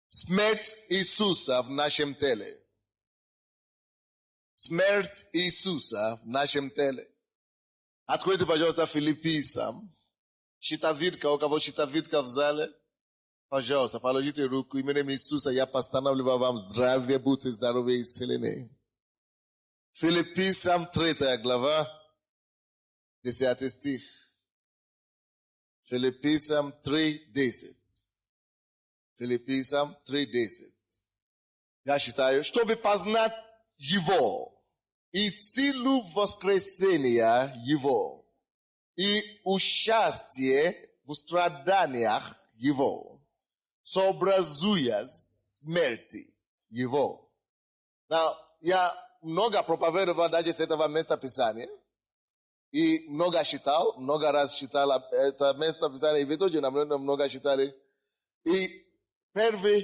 Смерть Иисуса в нашем теле. Смерть Иисуса в нашем теле. Откройте, пожалуйста, Филиппийцам. Щитовидка, у кого щитовидка в зале? Пожалуйста, положите руку. Именем Иисуса я постановляю вам здравие, будьте здоровы и исцелены. Филиппийцам 3 глава, 10 стих. Филиппийцам 3:10. Филиппийцам 3:10. Я считаю, чтобы познать Его и силу воскресения Его и участие в страданиях Его, сообразуя смерти Его. Я много проповедовал даже с этого места Писания. И много читал, много раз читал это место Писания. И вы тоже много читали. И первое,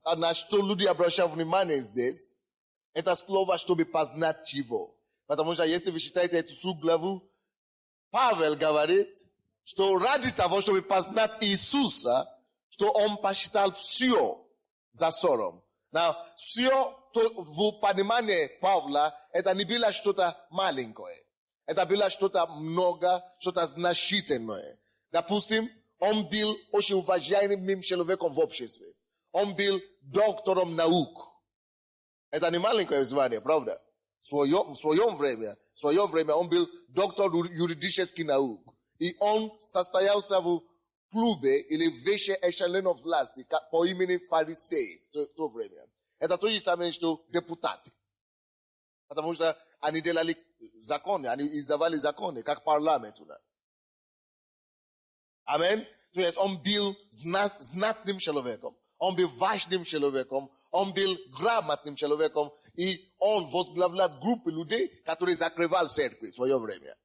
на что люди обращают внимание здесь, это слово, чтобы познать Его. Потому что если вы читаете эту главу, Павел говорит, что ради того, чтобы познать Иисуса, что он посчитал все за ссором. Все в понимании Павла, это не было что-то маленькое. Это было что-то много, что-то значительное. Допустим, он был очень уважаемым человеком в обществе. Он был доктором наук. Это не маленькое звание, правда? В свое время он был доктор юридических наук. И он состоялся в клубе или выше эшелона власти по имени фарисей в то время. Это то же самое, что депутаты. Потому что они делали законы, они издавали законы, как парламент у нас. Аминь. То есть он был знатным человеком, он был важным человеком, он был грамотным человеком, и он возглавлял группы людей, которые закрывали церкви в свое время.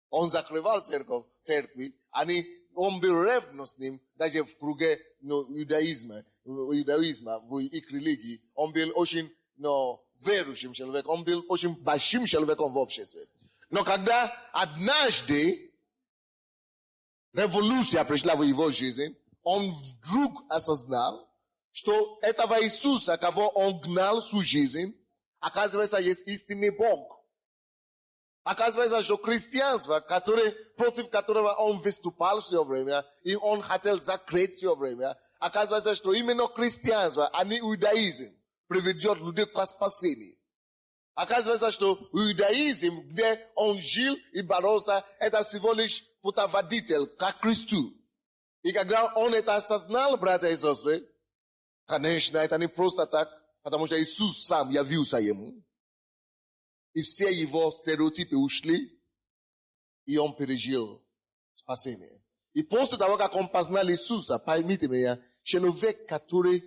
Он закрывал церкви, он был ревностным даже в круге иудаизма, в их религии. Он был очень верующим человеком, он был очень большим человеком в обществе. Но когда однажды революция пришла в его жизнь, он вдруг осознал, что этого Иисуса, кого он гнал всю жизнь, оказывается, есть истинный Бог. Оказывается, что христианство, против которого он выступал все время, и он хотел закрыть все время, оказывается, что именно христианство, а не иудаизм, приведет людей к спасению. Оказывается, что иудаизм, где он жил и боролся, это всего лишь путеводитель к Христу. И когда он это осознал, братья и сестры, конечно, это не просто так, потому что Иисус сам явился ему. И все его стереотипы ушли, и он пережил спасение. И после того, как он познал Иисуса, поймите меня, человек, который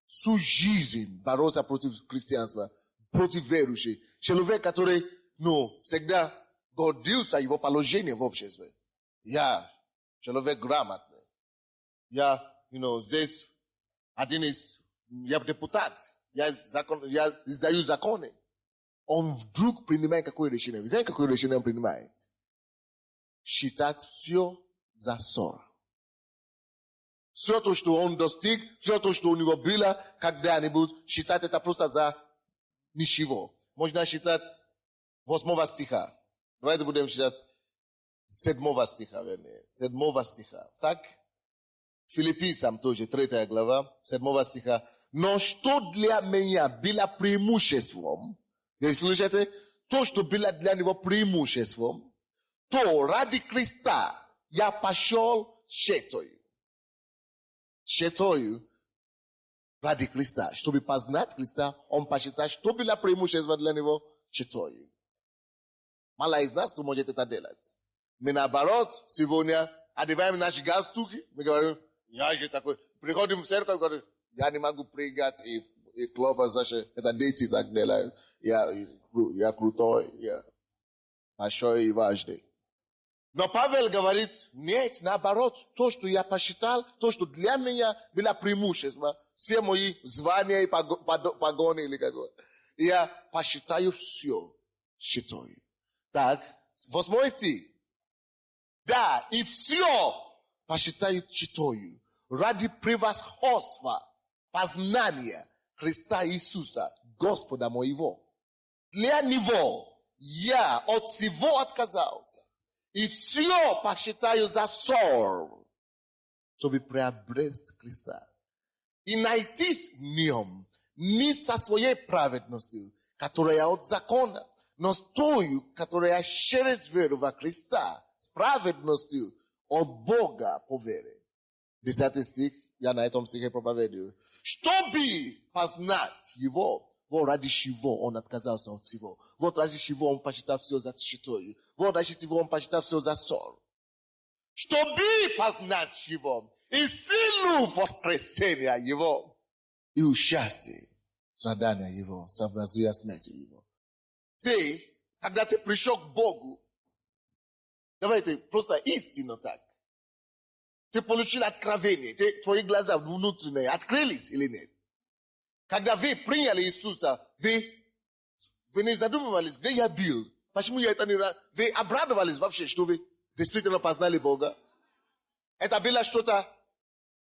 всю жизнь боролся против христианства, против верующих, человек, который, всегда гордился его положением в обществе. Я человек грамотный. Я, здесь один я депутат, я издаю законы. Он вдруг принимает какое решение. Вы знаете, какое решение он принимает? Считать все за ссор. Все то, что он достиг, все то, что у него было, когда-нибудь, считать это просто за ничего. Можно считать 8 стиха. Давайте будем считать 7 стиха, вернее. 7 стиха. Так? Филиппийцам тоже, 3 глава, 7 стиха. Но что для меня было преимуществом, вы слышите? То, что было для него преимуществом, то ради Христа я пошел щетою. Щетою ради Христа. Чтобы познать Христа, он посчитал, что было преимущество для него, щетою. Мало из нас может это делать. Мы наоборот, сегодня одеваем наши галстуки, мы говорим, я же такой, приходим в церковь, говорим, я не могу прыгать, и клопа, это дети так делают. Я крутой, я большой и важный. Но Павел говорит, нет, наоборот, то, что я посчитал, то, что для меня было преимущество, все мои звания и погоны или какое. Я посчитаю все, считаю. Так, 8 стих. Да, и все посчитаю, считаю. ради превосходства познания Христа Иисуса, Господа моего. Для Него я от всего отказался и все посчитаю за ссор, чтобы приобрести Христа и найтись в Нем не со своей праведностью, которая от закона, но с той, которая через веру во Христа, с праведностью от Бога по вере. 10 стих, я на этом стихе проповедую. Чтобы познать Его, вот ради чего Он отказался от всего. Вот ради чего Он посчитал все за тщетою. Вот ради чего Он посчитал все за ссор. Чтобы познать Его и силу воскресения Его и участие страдания Его, сообразуя смертью Его. Ты, когда ты пришел к Богу, давайте просто истинно так. Ты получил откровение, твои глаза внутренние открылись или нет? Когда вы приняли Иисуса, вы не задумывались, где я был, почему я это не... Вы обрадовались вообще, что вы действительно познали Бога? Это было что-то,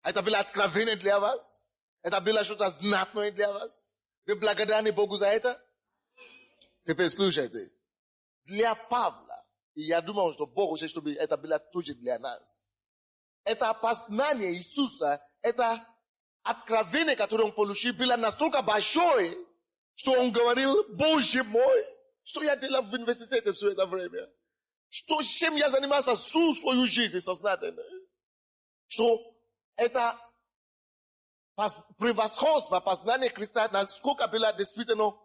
это было откровение для вас? Это было что-то знатное для вас? Вы благодарны Богу за это? Теперь слушайте. Для Павла, и я думаю, что Бог хочет, чтобы это было тоже для нас. Это познание Иисуса, это откровение, которое он получил, было настолько большое, что он говорил, Боже мой, что я делал в университете все это время? Чем я занимался всю свою жизнь сознательно? Что это превосходство, познание Христа, насколько было действительно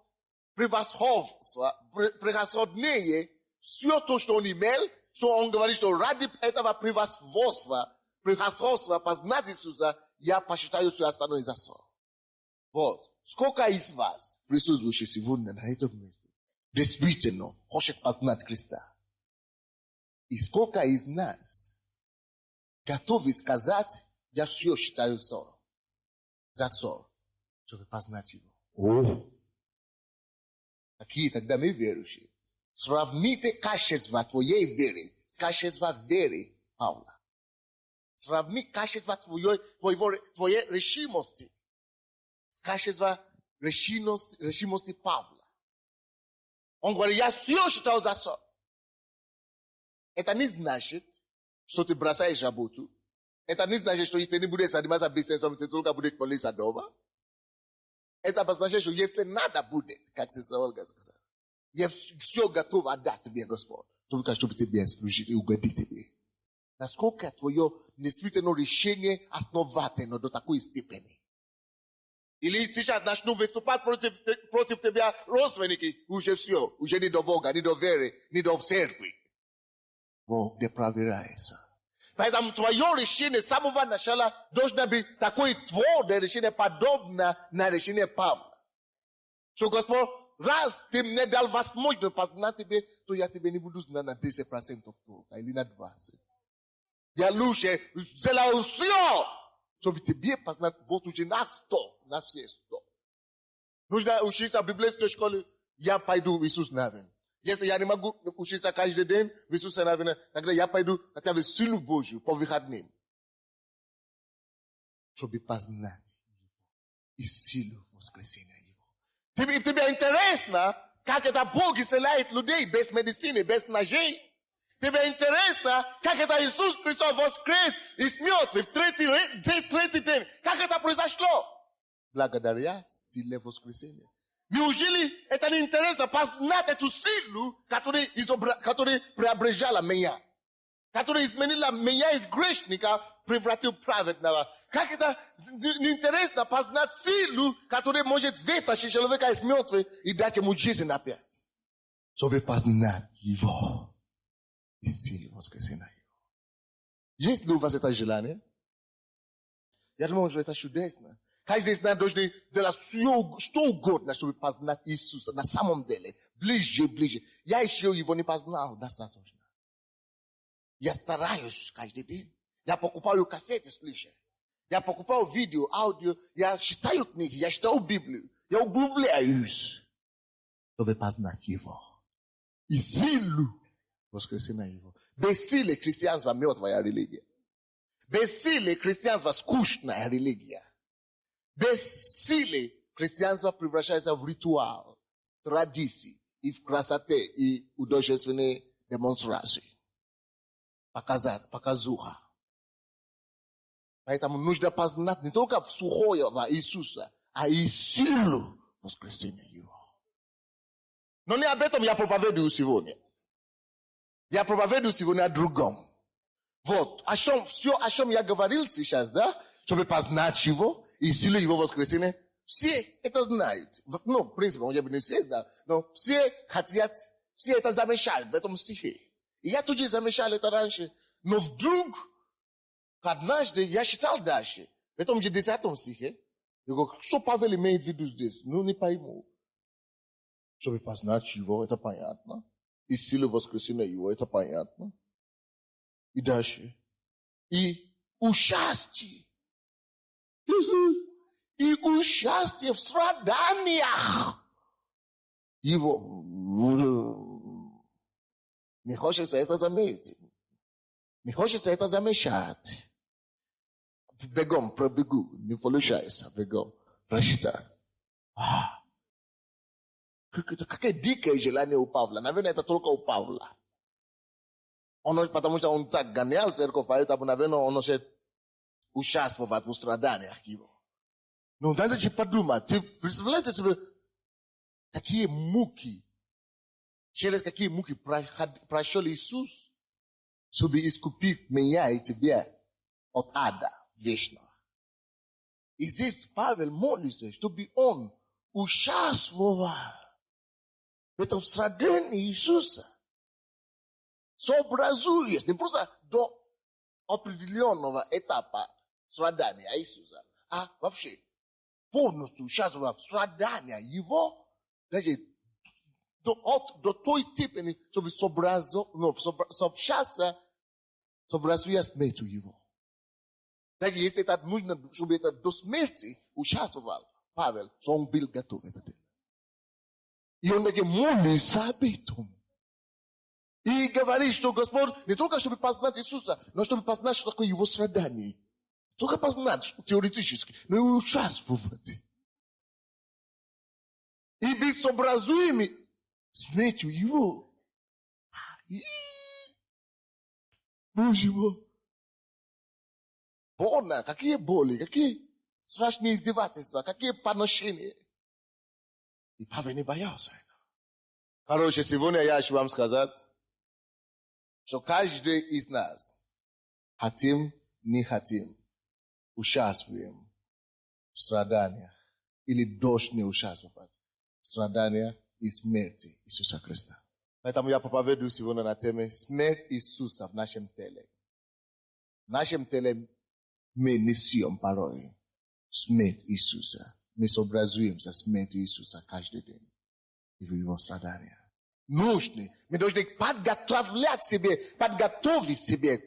превосходство, превосходнее все то, что он имел, что он говорит, что ради этого превосходства, познать Иисуса, я посчитаю все остальное за ссор. Вот. Сколько из вас, присутствующих сегодня на этом месте, действительно хочет познать Христа? И сколько из нас готовы сказать, я все считаю ссором, за ссор, чтобы познать Его? О! Такие тогда мы верующие. Сравните качество твоей веры с качеством веры Павла. Сравни качество твоей решимости с качеством решимости Павла. Он говорит, я все считал за ссор. Это не значит, что ты бросаешь работу. Это не значит, что если ты не будешь заниматься бизнесом, ты только будешь молиться дома. Это значит, что если надо будет, как сестра Ольга сказала, я все готов отдать тебе, Господь, только чтобы тебе служить и угодить тебе. Насколько твое действительно решение основательно до такой степени. Или сейчас начну выступать против тебя родственники, уже все, уже не до Бога, не до веры, не до церкви. Бог не проверяется. Поэтому твое решение с самого начала должно быть такое твое решение, подобно на решение Павла. Что Господь, раз ты мне дал возможность познать тебе, то я тебе не буду знать на 10% или на 20%. Я лучше сделаю все, чтобы тебе познать вот уже на 100, на все 100. Нужно учиться в библейской школе, я пойду в Иисус Навин. Если я не могу учиться каждый день в Иисусе Навин, тогда я пойду хотя бы силу Божью по выходным. Чтобы познать Его и силу воскресения Его. Тебе интересно, как это Бог исцеляет людей без медицины, без ножей? Тебе интересно, как это Иисус Христос воскрес из мертвых в третий день? Как это произошло? Благодаря силе воскресения. Неужели это не интересно познать эту силу, которая преображала меня? Которая изменила меня из грешника, превратил в праведного. Как это не интересно познать силу, которая может вытащить человека из мертвых и дать ему жизнь опять? Чтобы познать Его и силу воскресения Его. Есть ли у вас это желание? Я думаю, что это чудесно. Каждый из нас должен делать все, что угодно, чтобы познать Иисуса на самом деле. Ближе. Я еще Его не познал достаточно. Я стараюсь каждый день. Я покупаю кассеты слышать. Я покупаю видео, аудио. Я читаю книги, я читаю Библию. Я углубляюсь, чтобы познать Его. И силу воскресения Его. Без силы христианство мертвая религия. Besile христианство скучная религия. Besile христианство превращается в ритуал, традиции и в красоте и художественные демонстрации. Показуха. Поэтому нужно познать не только сухого Иисуса, а и силу воскресения Его. Но не об этом я проповедую сегодня. Я проповедую сегодня о другом. Вот, все, о чем я говорил сейчас, да, чтобы познать Его и силу Его воскресения, все это знают. Ну, в принципе, может быть, не все знают, но все хотят, все это замешают в этом стихе. И я тоже замешал это раньше. Но вдруг, однажды, я читал дальше, в этом же 10 стихе, я говорю, что Павел имеет в виду здесь? Ну, не пойму. Чтобы познать Его, это понятно. И силу воскресения Его, это понятно. И дальше. И участие. И участие в страданиях Его. Не хочется это заметить. Не хочется это замечать. Бегом, пробегу. Не получается. Бегом. Прочитай. Какое дикое желание у Павла. Наверное, это только у Павла. Потому что он так гонял церковь, поэтому, наверное, он может участвовать в страданиях Его. Но надо же подумать. Ты представляете себе, какие муки, через какие муки прошел Иисус, чтобы искупить меня и тебя от ада вечного. И здесь Павел молится, чтобы он участвовал в этом страдании Иисуса. Сообразуясь, не просто до определенного этапа страдания Иисуса, а вообще полностью участвовал в страдании Его, значит, до той степени, чтобы сообразуясь смертью Его. Значит, если это нужно, чтобы это до смерти участвовал Павел, то он был готов это делать. И он молится об этом. И говорит, что Господь не только чтобы познать Иисуса, но чтобы познать, что такое Его страдание. Только познать теоретически, но и участвовать. И быть сообразуемыми смертью Его. Боже мой. Больно, какие боли, какие страшные издевательства, какие поношения. И Павел не боялся этого. Короче, сегодня я хочу вам сказать, что каждый из нас, хотим, не хотим, участвуем в страданиях или должны участвовать в страданиях и смерти Иисуса Христа. Поэтому я проповедую сегодня на теме смерть Иисуса в нашем теле. В нашем теле мы несем порой смерть Иисуса. Мы сообразуемся смертью Иисуса каждый день и в Его страданиях. Нужны. Мы должны подготовить себе к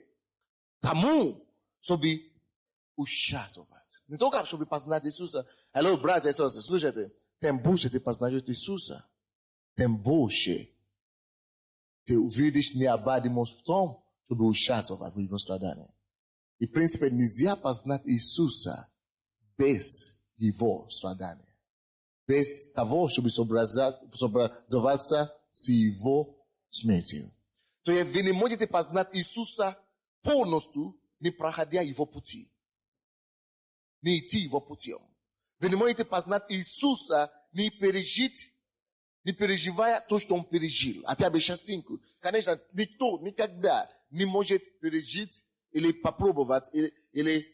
тому, чтобы участвовать. Не только чтобы познать Иисуса. Алло, братья и сестры, слушайте. Тем больше ты познаешь Иисуса, тем больше ты увидишь необходимость в том, чтобы участвовать в Его страдании. И, в принципе, нельзя познать Иисуса без Его страдания. Без того, чтобы сообразоваться с Его смертью. То есть вы не можете познать Иисуса полностью, не проходя Его пути. Не идти Его путем. Вы не можете познать Иисуса, не переживая то, что Он пережил. Хотя бы частинку. Конечно, никто никогда не может пережить или попробовать, или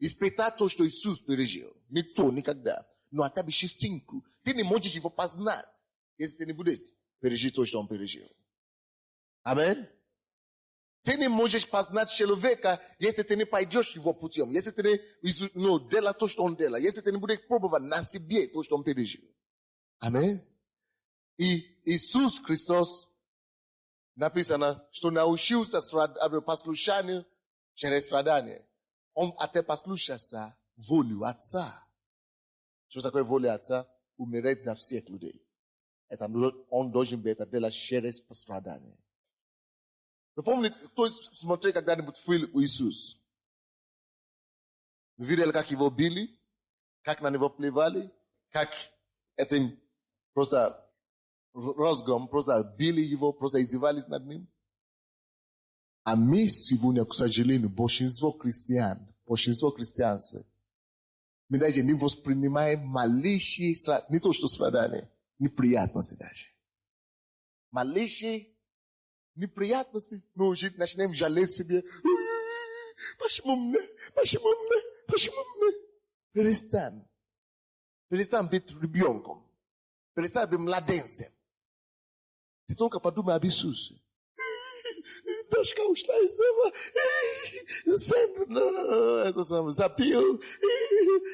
испытать то, что Иисус пережил. Никто никогда. Но хотя бы частинку. Ты не можешь Его познать, если ты не будешь пережить то, что Он пережил. Аминь. Ты не можешь познать человека, если ты не пойдешь Его путем. Если ты не делаешь то, что Он делает. Если ты не будешь пробовать на себе то, что Он пережил. Аминь. И Иисус Христос написано, что научился послушанию через страдания. Он послушался волю Отца. Что такое воля Отца? Умереть за всех людей. Это он должен быть это делать через страдания. Вы помните, кто смотрел когда-нибудь фильм Иисус? Videl kak его били, как на него плевали, как этим просто розгом, просто били его, просто издевались над ним. А мы сегодня, к сожалению, большинство христианства, мы даже не воспринимаем малейшие, не то что страдания, неприятности даже. Малейшие неприятности, мы уже начинаем жалеть себе. Почему мне? Перестань. Перестань быть ребенком. Перестань быть младенцем. Ты только подумай об Иисусе. Дочка ушла из дома. Сын, это самое, запил.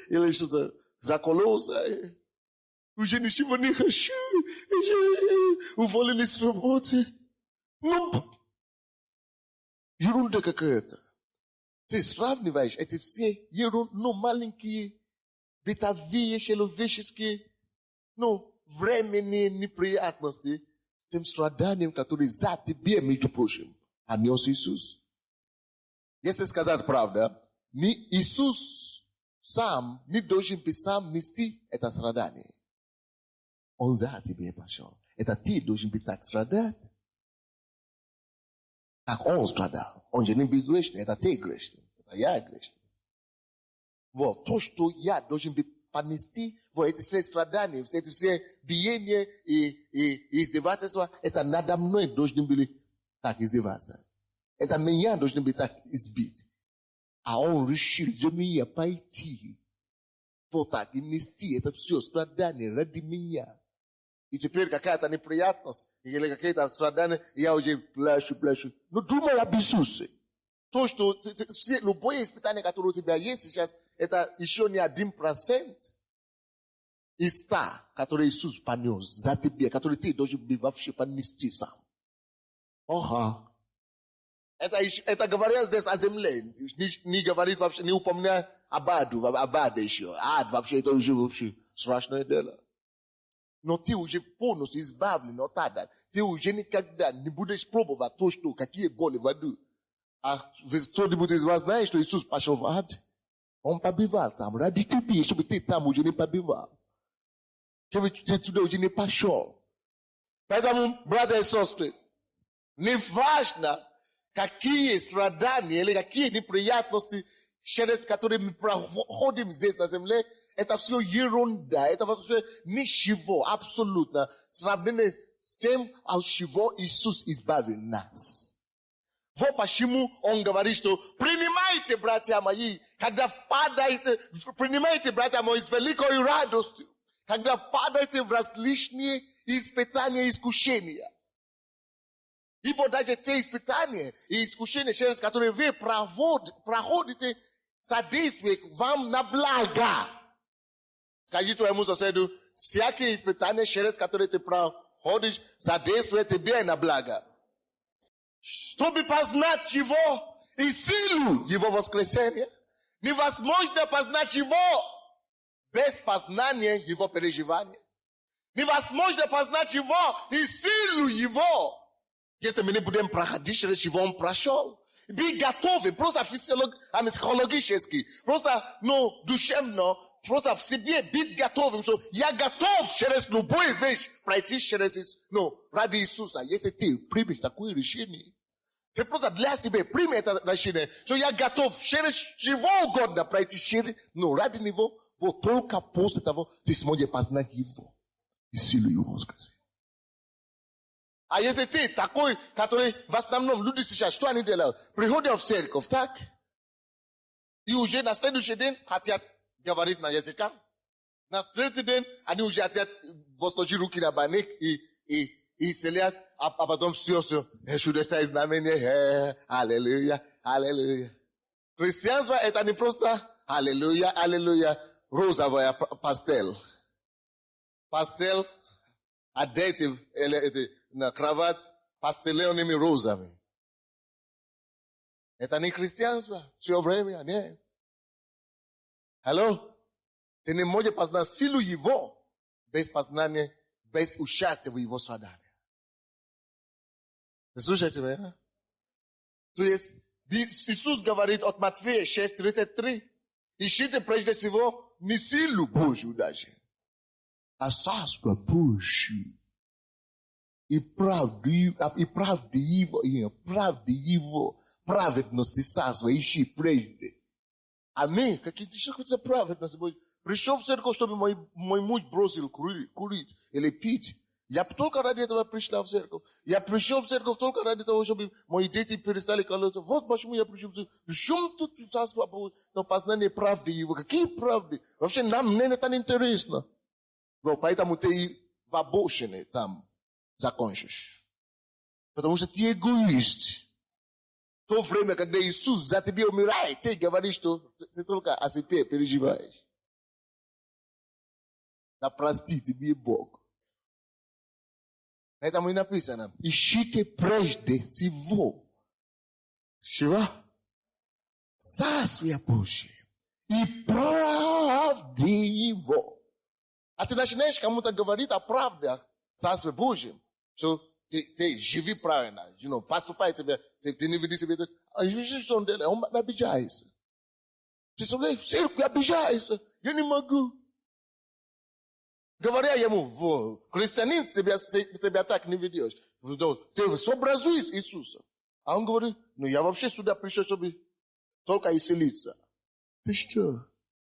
Или что-то закололся. Уже ничего не хочу. Уволили с работы. Ну, ерунда какая-то. Ты сравниваешь эти все маленькие, бытовые, человеческие, временные неприятности с тем страданием, которые за тебе, между прочим, нес Иисус. Если сказать правда, ни Иисус сам не должен бы сам нести это страдание. Он за тебя пошел. Это ты должен быть так страдать. Как он страдал. Он же не был грешный, это ты грешный. Это я грешный. Вот, то, что я должен быть понести, вот эти все страдания, эти все биения и издевательства, это надо мной должны были так издеваться. Это меня должны быть так избить. А он решил за меня пойти. Вот так и нести это все страдание ради меня. И теперь какая-то неприятность, или какие-то страдания, я уже плачу. Но думай об Иисусе. То, что любое испытание, которое у тебя есть сейчас, это еще не 1% из 100, который Иисус понес за тебя, который ты должен вообще понести сам. Ага. Это говоря здесь о земле. Не говорит вообще, не упоминая об аде еще. Ад вообще, это уже вообще страшное дело. Но ты уже полностью избавлен от ада. Ты уже никогда не будешь пробовать то, что какие боли в аду. А кто-нибудь из вас знает, что Иисус пошел в ад? Он побивал там. Ради тебя, чтобы ты там уже не побивал. Чтобы ты туда уже не пошел. Поэтому, братья и сестры, не важно, какие страдания или какие неприятности, через которые мы проходим здесь на земле, это все ерунда, это все ничего, абсолютно, сравнение с тем, от чего Иисус избавил нас. Вот почему он говорит, что принимайте, братья мои, когда падаете, принимайте, братья мои, с великой радостью, когда падаете в различные испытания и искушения. Ибо даже те испытания и искушения, через которые вы проходите, содействуют вам на благо. Скажи твоему соседу, всякие испытания, через которые ты проходишь, содействуют тебе на благо. Чтобы познать его и силу его воскресения, невозможно познать его без познания его переживания. Невозможно познать его и силу его, если мы не будем проходить через чего он прошел. Быть готовы, просто психологически, просто душевно, просто в себе быть готовым, что я готов через любую вещь пройти через, ради Иисуса. Если ты примешь такое решение, ты просто для себя прими это решение, что я готов через чего угодно пройти через, ради него, вот только после того ты сможешь познать его и силу его воскресения. А если ты такой, который в основном люди сейчас, что они делают? Приходят в церковь, так? И уже на следующий день хотят говорить на языках. На следующий день они уже хотят возложить руки на больных и исцелять, а потом все, чудеса и знамения, аллилуйя, аллилуйя. Христианство это не просто аллилуйя, аллилуйя, розовая пастель. Пастель, одетый, на кровать пастеленными розами. Это не христианство. Все время, нет. Алло? Ты не можешь познать силу его без познания, без участия в его страдании. Вы слушаете меня? То есть, Иисус говорит от Матфея 6:33. Ищите прежде всего не силу Божью даже, а царство Божье. И правду его, праведности царства ищи прежде. Аминь. Что хочется праведность Божья? Пришел в церковь, чтобы мой муж бросил курить или пить. Я только ради этого пришла в церковь. Я пришел в церковь только ради того, чтобы мои дети перестали колоться. Вот почему я пришел в церковь. В чем тут царство Божье? Но познание правды его. Какие правды? Вообще нам не это интересно. Но поэтому ты и в обочине там закончишь. Потому что ты эгоист. В то время, когда Иисус за тебя умирает, ты говоришь, что ты только о себе переживаешь. Да прости тебе Бог. Поэтому и написано, ищите прежде всего. Чего? Царствие Божие и правды его. А ты начинаешь кому-то говорить о правде, о Царстве Божьем, что ты живи правильно, поступай тебе, ты не веди себя. А что он делает? Он обижается. Ты обижается. Я не могу. Говоря ему, христианин тебя так не ведешь. Ты сообразуй с Иисусом. А он говорит, я вообще сюда пришел, чтобы только исцелиться. Ты что?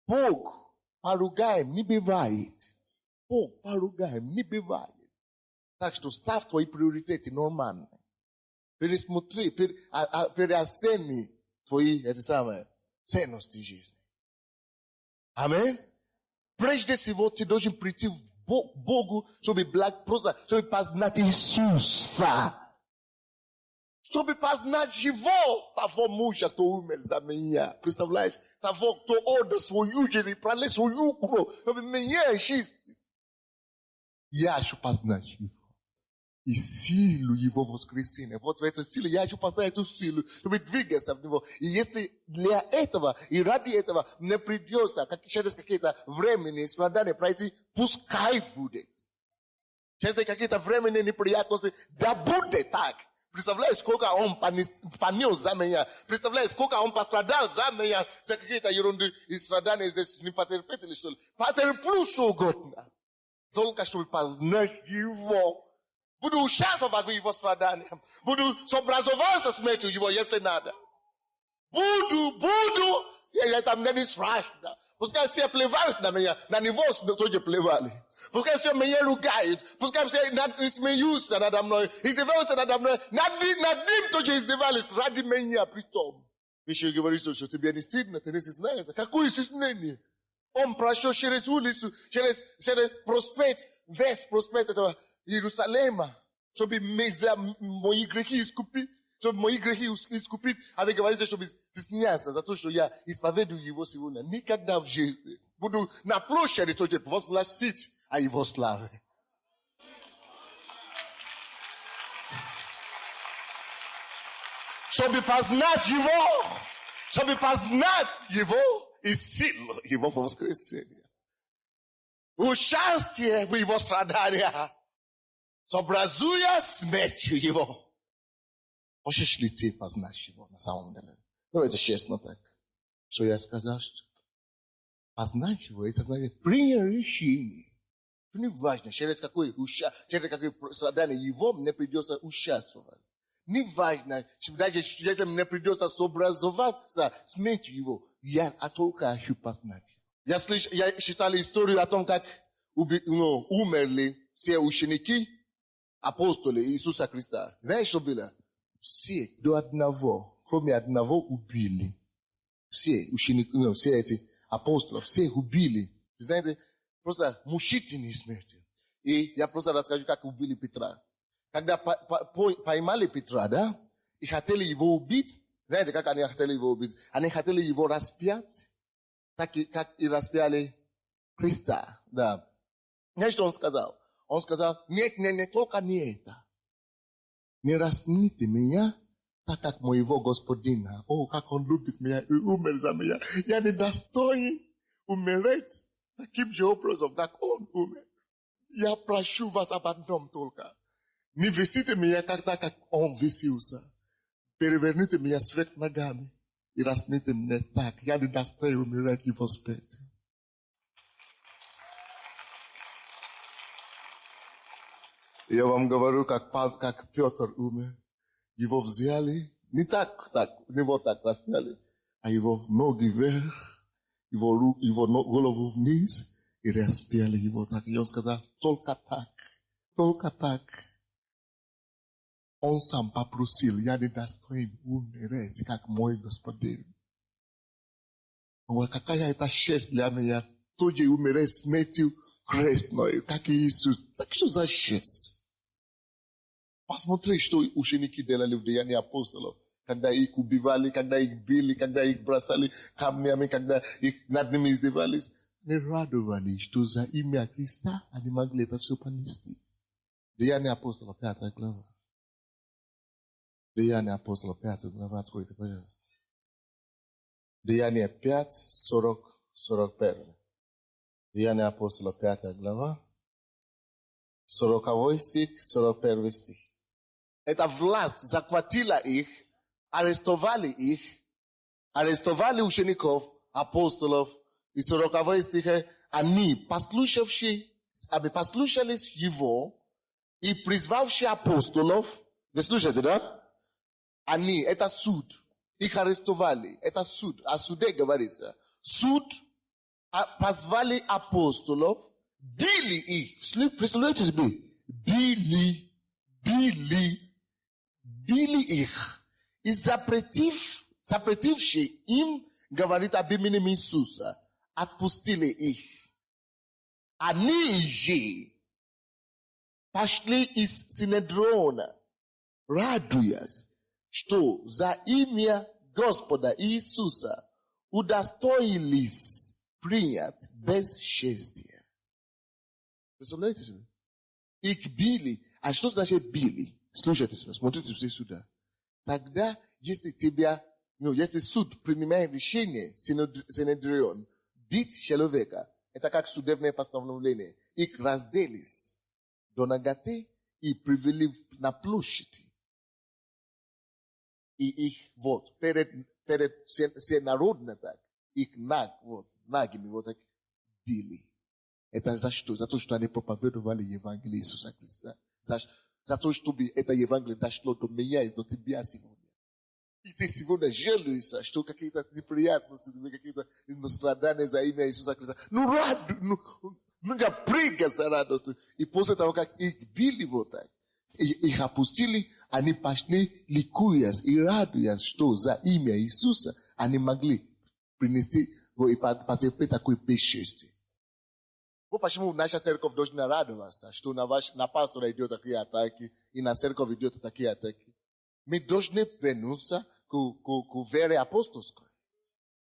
Бог поругаем не бывает. Бог поругаем не бывает. Так что ставь твои приоритеты нормально. Пересмотри, переоцени твои ценности жизни. Аминь. Прежде всего, ты должен прийти в Богу, чтобы просто чтобы познать Иисуса. Чтобы познать его, того мужа, кто умер за меня. Представляешь? Того, кто отдал свою жизнь, пролил свою кровь, чтобы меня жизнь. Я хочу познать его. И силу его воскресения. Вот в этой силе я хочу познать эту силу, чтобы двигаться в него. И если для этого и ради этого мне придется через какие-то временные страдания пройти, пускай будет. Через какие-то временные неприятности, да будет так. Представляешь, сколько он понес за меня. Представляешь, сколько он пострадал за меня. За какие-то ерунды и страдания здесь не потерпеть или что ли. Потерплю что угодно. Только чтобы познать его. Буду участвовать в его страданиях. Буду сообразоваться с смертью его, если надо. Буду. Это мне не страшно. Пускай все плевают на меня. На него тоже плевали. Пускай все меня ругают. Пускай все смеются надо мной. Издеваются надо мной. Над ним тоже издевались ради меня притом. Еще говоришь, что тебе не стыдно, ты не стесняешься. Какое стеснение? Он прошел через улицу, через проспект, весь проспект этого Иерусалима, чтобы мои грехи искупить, а вы говорите, чтобы стесняться за то, что я исповедую его сегодня. Никогда в жизни. Буду на площади тоже возгласить о его славе. Чтобы познать его и силу его воскресения. Участие в его страданиях. Сообразуя смертью его. Хочешь ли ты познать его на самом деле? Это честно так. Что я сказал, что познать его, это значит принять решение. Не важно, через какое страдание его мне придется участвовать. Не важно, даже если мне придется сообразоваться смертью его, я только хочу познать. Я читал историю о том, как умерли все ученики, апостолы Иисуса Христа. Знаешь, что было? Все до одного, кроме одного, убили. Все ученики, все эти апостолы, все убили. Знаете, просто мучительной смерти. И я просто расскажу, как убили Петра. Когда поймали Петра, да, и хотели его убить, знаете, как они хотели его убить? Они хотели его распять, так как и распяли Христа, да. Знаете, что он сказал? Он сказал, нет, только не это. Не распните меня, так как моего господина. О, как он любит меня и умер за меня. Я не достоин умереть таким же образом, как он умер. Я прошу вас об одном только. Не висите меня так, как он висился. Переверните меня сверх ногами. i razmete ne tak. Ja ne dastaj umierać i wospeć. Я вам говорю, как Петр умер. Его взяли, не так, не вот так распяли, а его ноги вверх, его голову вниз и распяли его так. И он сказал, только так. Он сам попросил, я не достоин умереть, как мой господин. Он говорит, какая это честь для меня, тоже умереть смертью крестной, как Иисус. Так что за честь? Посмотри, что ученики делали в Деянии апостолов, когда их убивали, когда их били, когда их бросали камнями, когда их над ними издевались. Не радовались, что за имя Христа они могли это все понести. Деяния апостолов, 5 глава. Деяния апостолов, 5 глава, откройте, пожалуйста. Деяния 5, 41. Деяния апостолов, 5 глава, 40 стих, 41 стих. Эта власть захватила их, арестовали учеников, апостолов, и 40 стихе, они, послушались его и призвавшие апостолов, вы слушаете, да? Они, это суд, их арестовали, это суд, о суде говорится. Суд, позвали апостолов, били их, представляете себе, били их, и запретившие им говорить об имени Иисуса, отпустили их. Они же пошли из Синедрона, радуясь, что за имя Господа Иисуса удостоились принять бесчестие. Представляете себе? Их били. А что значит били? Слушайте, смотрите все сюда. Тогда, если если суд принимает решение, Синедрион, бить человека, это как судебное постановление, их разделись до ноготы и привели на площадь. И их перед всенародно так, их нагими так били. Это за что? За то, что они проповедовали Евангелие Иисуса Христа. За то, чтобы это Евангелие дошло до меня и до тебя сегодня. И ты сегодня жалуешься, что какие-то неприятности, какие-то страдания за имя Иисуса Христа. Нужно прыгать за радостью. И после того, как их били вот так, их опустили, они пошли ликуясь и радуясь, что за имя Иисуса они могли принести и потерпеть такое бесчестие. Вот почему наша церковь должна радоваться, что на пастора идет такие атаки, и на церковь идет такие атаки. Мы должны вернуться к вере апостольской.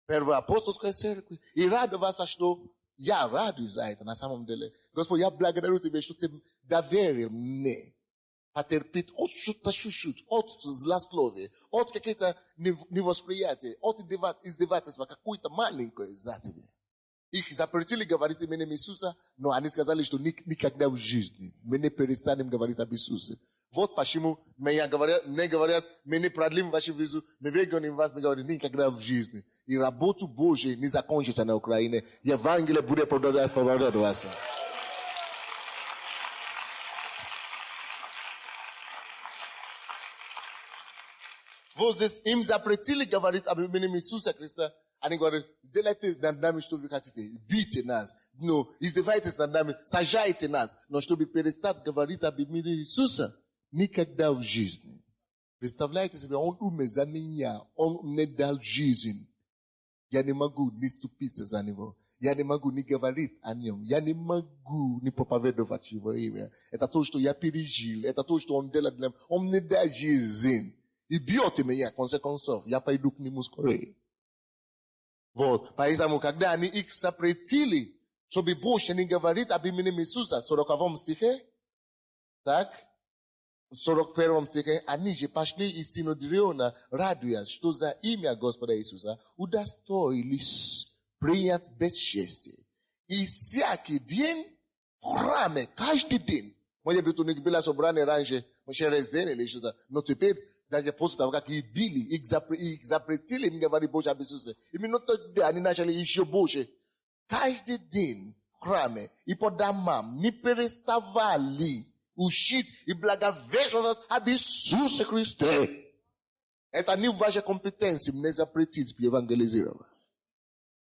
Первой апостольской церкви. И радоваться, что я радуюсь за это на самом деле. Господь, я благодарю Тебя, что Ты доверил мне потерпеть от что-то чуть-чуть, от злословия, от каких-то невосприятия, от издевательства, какое-то маленькое за Тебя. Их запретили говорить именем Иисуса, но они сказали, что никогда в жизни мы не перестанем говорить об Иисусе. Вот почему мне говорят, мы не продлим вашу визу, мы выгоним вас, мы говорим, никогда в жизни. И работу Божию не закончится на Украине. Евангелие будет продолжаться. Вот здесь им запретили говорить об именем Иисуса Христа. Они говорят, делайте над нами, что вы хотите, бейте нас, издевайтесь над нами, сажайте нас. Но чтобы перестать говорить об имени Иисуса, никогда в жизни. Представляете себе, Он умер за меня, Он мне дал жизнь. Я не могу не ступиться за Него. Я не могу не говорить о Нем. Я не могу не проповедовать Его имя. Это то, что я пережил. Это то, что Он делает для меня. Он мне дал жизнь. И бьет меня, в конце концов. Я пойду к Нему скорее. Вот, поэтому, когда они их запретили, чтобы больше не говорить об имени Иисуса, в 40 стихе, так, в 41 стихе, они же пошли из Синодриона, радуясь, что за имя Господа Иисуса удостоились принять бесчестие. И всякий день в храме, каждый день, может быть, у них было собрание раньше, через день или что-то, но теперь Даже после того, как и били, их запретили, им говорили Божье об Иисусе. Именно тогда они начали еще больше. Каждый день в храме и по домам не переставали учить и благовествовать об Иисусе Христе. Это не ваша компетенция, мне запретить евангелизировать.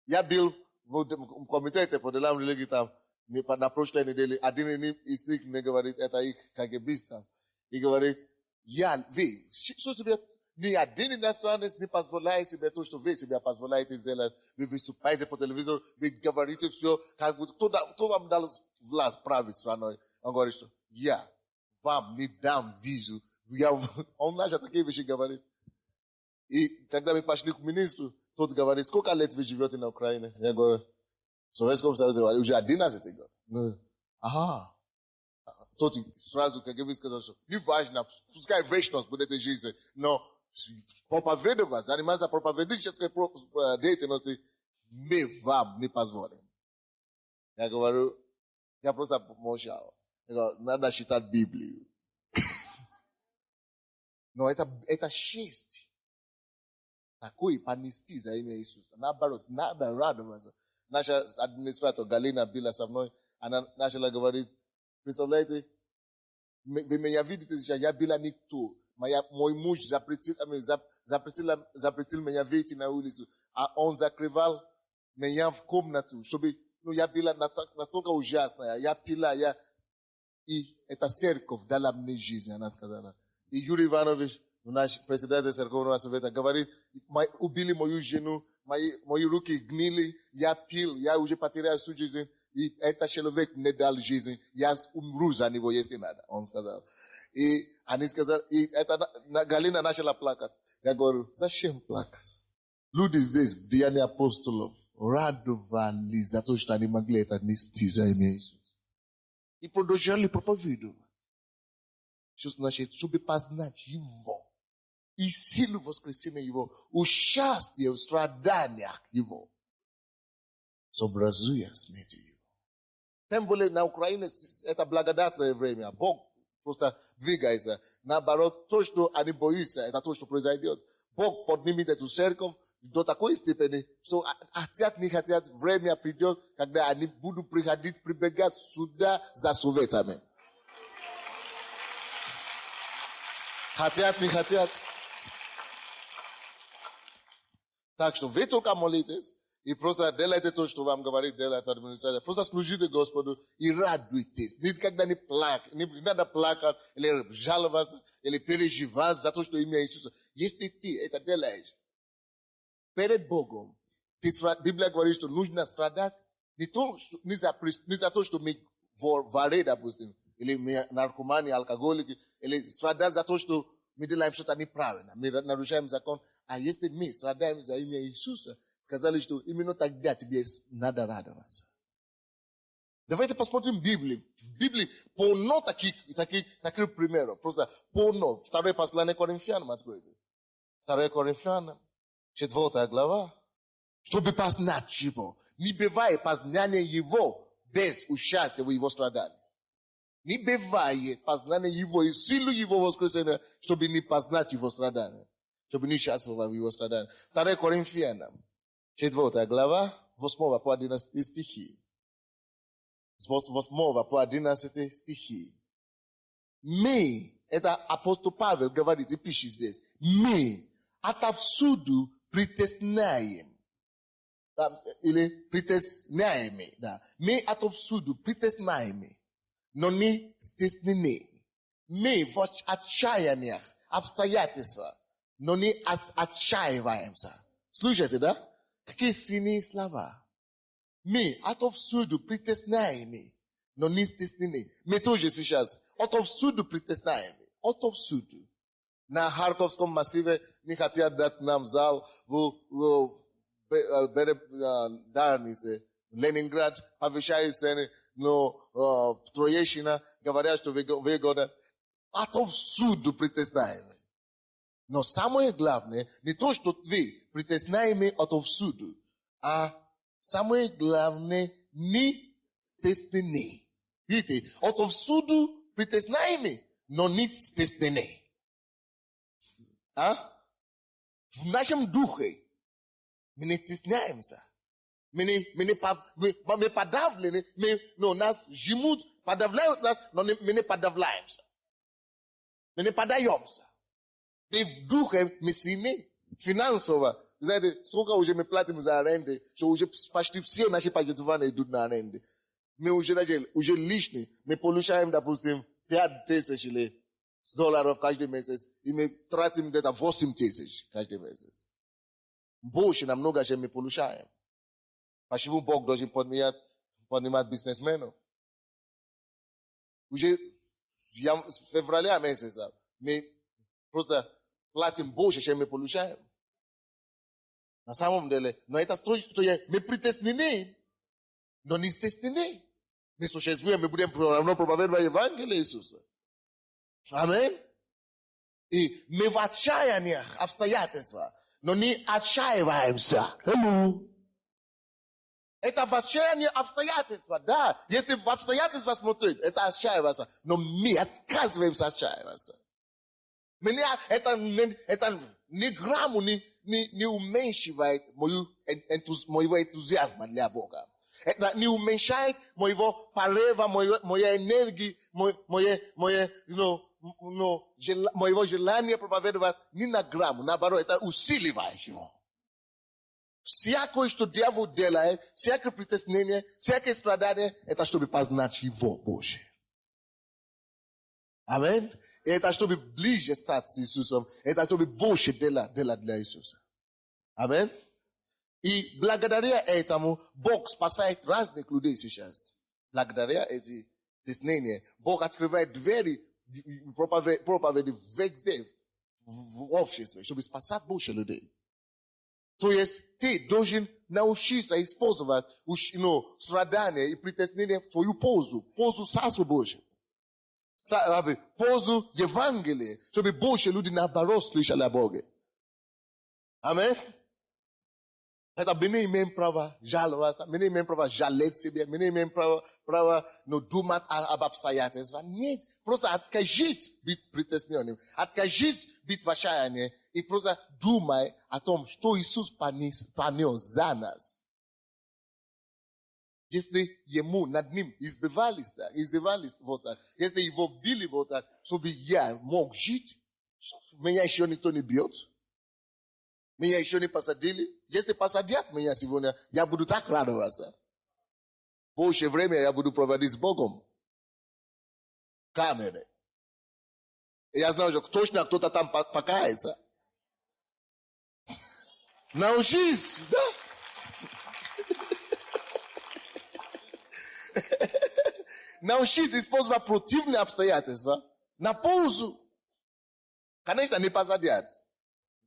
Я был в комитете по делам религии там, на прошлой неделе, один из них мне говорит, это их КГБист там, и говорит, вы, что себе, ни один иностранец не позволяет себе то, что вы себе позволяете сделать. Вы выступаете по телевизору, вы говорите все, как будто, кто вам дал власть править страной? Он говорит, что я вам не дам визу. Он начал такие вещи говорит. И когда мы пошли к министру, тот говорит, сколько лет вы живете на Украине? Я говорю, Советском Союзе, уже 11 год. Ага. Тот сразу КГБ сказал, что не важно, пускай вечность будет жизнь, но проповедовать, заниматься проповеднической деятельностью мы вам не позволим. Я говорю, я просто помолчал. Я говорю, надо читать Библию. Но это честь. Такой понести за имя Иисуса. Наоборот, надо радоваться. Наша администратор Галина была со мной, она начала говорить, представляете, вы меня видите сейчас, я была никто. Мой муж запретил меня выйти на улицу, а он закрывал меня в комнату, чтобы, я была настолько ужасная, я пила, и эта церковь дала мне жизнь, она сказала. И Юрий Иванович, наш президент церковного совета, говорит, убили мою жену, мои руки гнили, я пил, я уже потерял всю жизнь. И этот человек мне дал жизнь, я умру за него, если надо, он сказал. И они сказали, и Галина начала плакать. Я говорю, зачем плакать? Люди здесь, в Деянии апостолов, радовались за то, что они могли это нести за имя Иисуса. И продолжали проповедовать. Что значит, чтобы познать Его. И силу воскресения Его, участие в страданиях Его. Сообразуя смерти Его. Тем более на Украине это благодатное время. Бог просто двигается. Наоборот, то, что они боятся, это то, что произойдет. Бог поднимет эту церковь до такой степени, что хотят, не хотят, время придет, когда они будут приходить, прибегать сюда за советами. Хотят, не хотят. Так что вы только молитесь. И просто делайте то, что вам говорит, делайте администрация. Просто служите Господу и радуйтесь. Никогда не плакать, не надо плакать, или жаловаться, или переживать за то, что имя Иисуса. Если ты это делаешь перед Богом, Библия говорит, что нужно страдать не за то, что мы воры, допустим, или мы наркоманы, алкоголики, или страдать за то, что мы делаем что-то неправильно, мы нарушаем закон. А если мы страдаем за имя Иисуса, сказали, что именно тогда тебе надо радоваться. Давайте посмотрим Библию. В Библии полно таких примеров. Просто полно. Второе послание Коринфянам откройте. 2 Коринфянам, 4 глава. Чтобы познать Его. Не бывает познания Его без участия в Его страдании. Не бывает познания Его и силу Его воскресения, чтобы не познать Его страдания. Чтобы не участвовать в Его страдании. 2 Коринфянам. 4 глава, 8 по 11 стихи. С 8 по 11 стихи. Мы, это апостол Павел говорит и пишет здесь, мы отовсюду притесняем. Или притесняемы, да. Мы отовсюду притесняемы, но не стеснены. Мы в отчаяниях, обстоятельствах, но не отчаиваемся. Слушайте, да? Какие сильные слова. Мы отовсюду притесняемы, но не стеснены. Мы тоже сейчас отовсюду притесняемы. Отовсюду. На Харьковском массиве не хотят дать нам зал в Дарнице, Ленинград, обещают, но Троещина говорят, что выгода. Отовсюду притесняемы. Но самое главное, не то, что вы притесняемы отовсюду, а самое главное, не стеснены. Видите, отовсюду притесняемы, но не стеснены. В нашем духе мы не стесняемся. Мы не подавлены, но нас жмут, подавляют нас, но мы не подавляемся. Мы не подаемся. И в духе мы сильны финансово. Знаете, сколько уже мы платим за аренду, что уже почти все наши пожитки идут на аренду. Мы уже лишние, мы получаем, допустим, 5000 долларов каждый месяц, и мы тратим где-то 8000 каждый месяц. Больше намного, чем мы получаем. Почему Бог должен поднимать бизнесменов? Уже в феврале месяца мы просто платим больше, чем мы получаем. На самом деле, но это то, что мы притеснены, но не стеснены. Мы существуем, мы будем равно проповедовать Евангелие Иисуса. Аминь. И мы в отчаянных обстоятельствах, но не отчаиваемся. Hello. Это в отчаянии обстоятельства, да. Если в обстоятельства смотреть, это отчаиваться. Но мы отказываемся отчаиваться. Это ни грамму не уменьшивает моего энтузиазма для Бога. Это не уменьшает моего порыва, моей энергии, моего желания проповедовать ни на грамму. Наоборот, это усиливает его. Всякое, что дьявол делает, всякое притеснение, всякое страдание, это чтобы познать его Божие. Аминь. И это чтобы ближе стать с Иисусом, это чтобы больше делать для Иисуса. Аминь. И благодаря этому Бог спасает разных людей сейчас. Благодаря этим стеснениям Бог открывает двери проповеди везде в обществе, чтобы спасать больше людей. То есть ты должен научиться использовать страдания и притеснения в твою пользу Царства Божьего. Пользу Евангелия, чтобы больше людей наоборот слышали о Боге. Аминь. Это мы не имеем права жаловаться, мы не имеем права жалеть себе, мы не имеем права думать об обстоятельствах. Нет, просто откажись быть притесненным, откажись быть в отчаянии и просто думай о том, что Иисус понес за нас. Если ему над ним издевались вот так, если его били вот так, чтобы я мог жить, меня еще никто не бьет. Меня еще не посадили. Если посадят меня сегодня, я буду так радоваться. Больше времени я буду проводить с Богом. Камеры. И я знаю, что точно кто-то там покается. Научись, да? Научись использовать противные обстоятельства на пользу. Конечно, не посадят.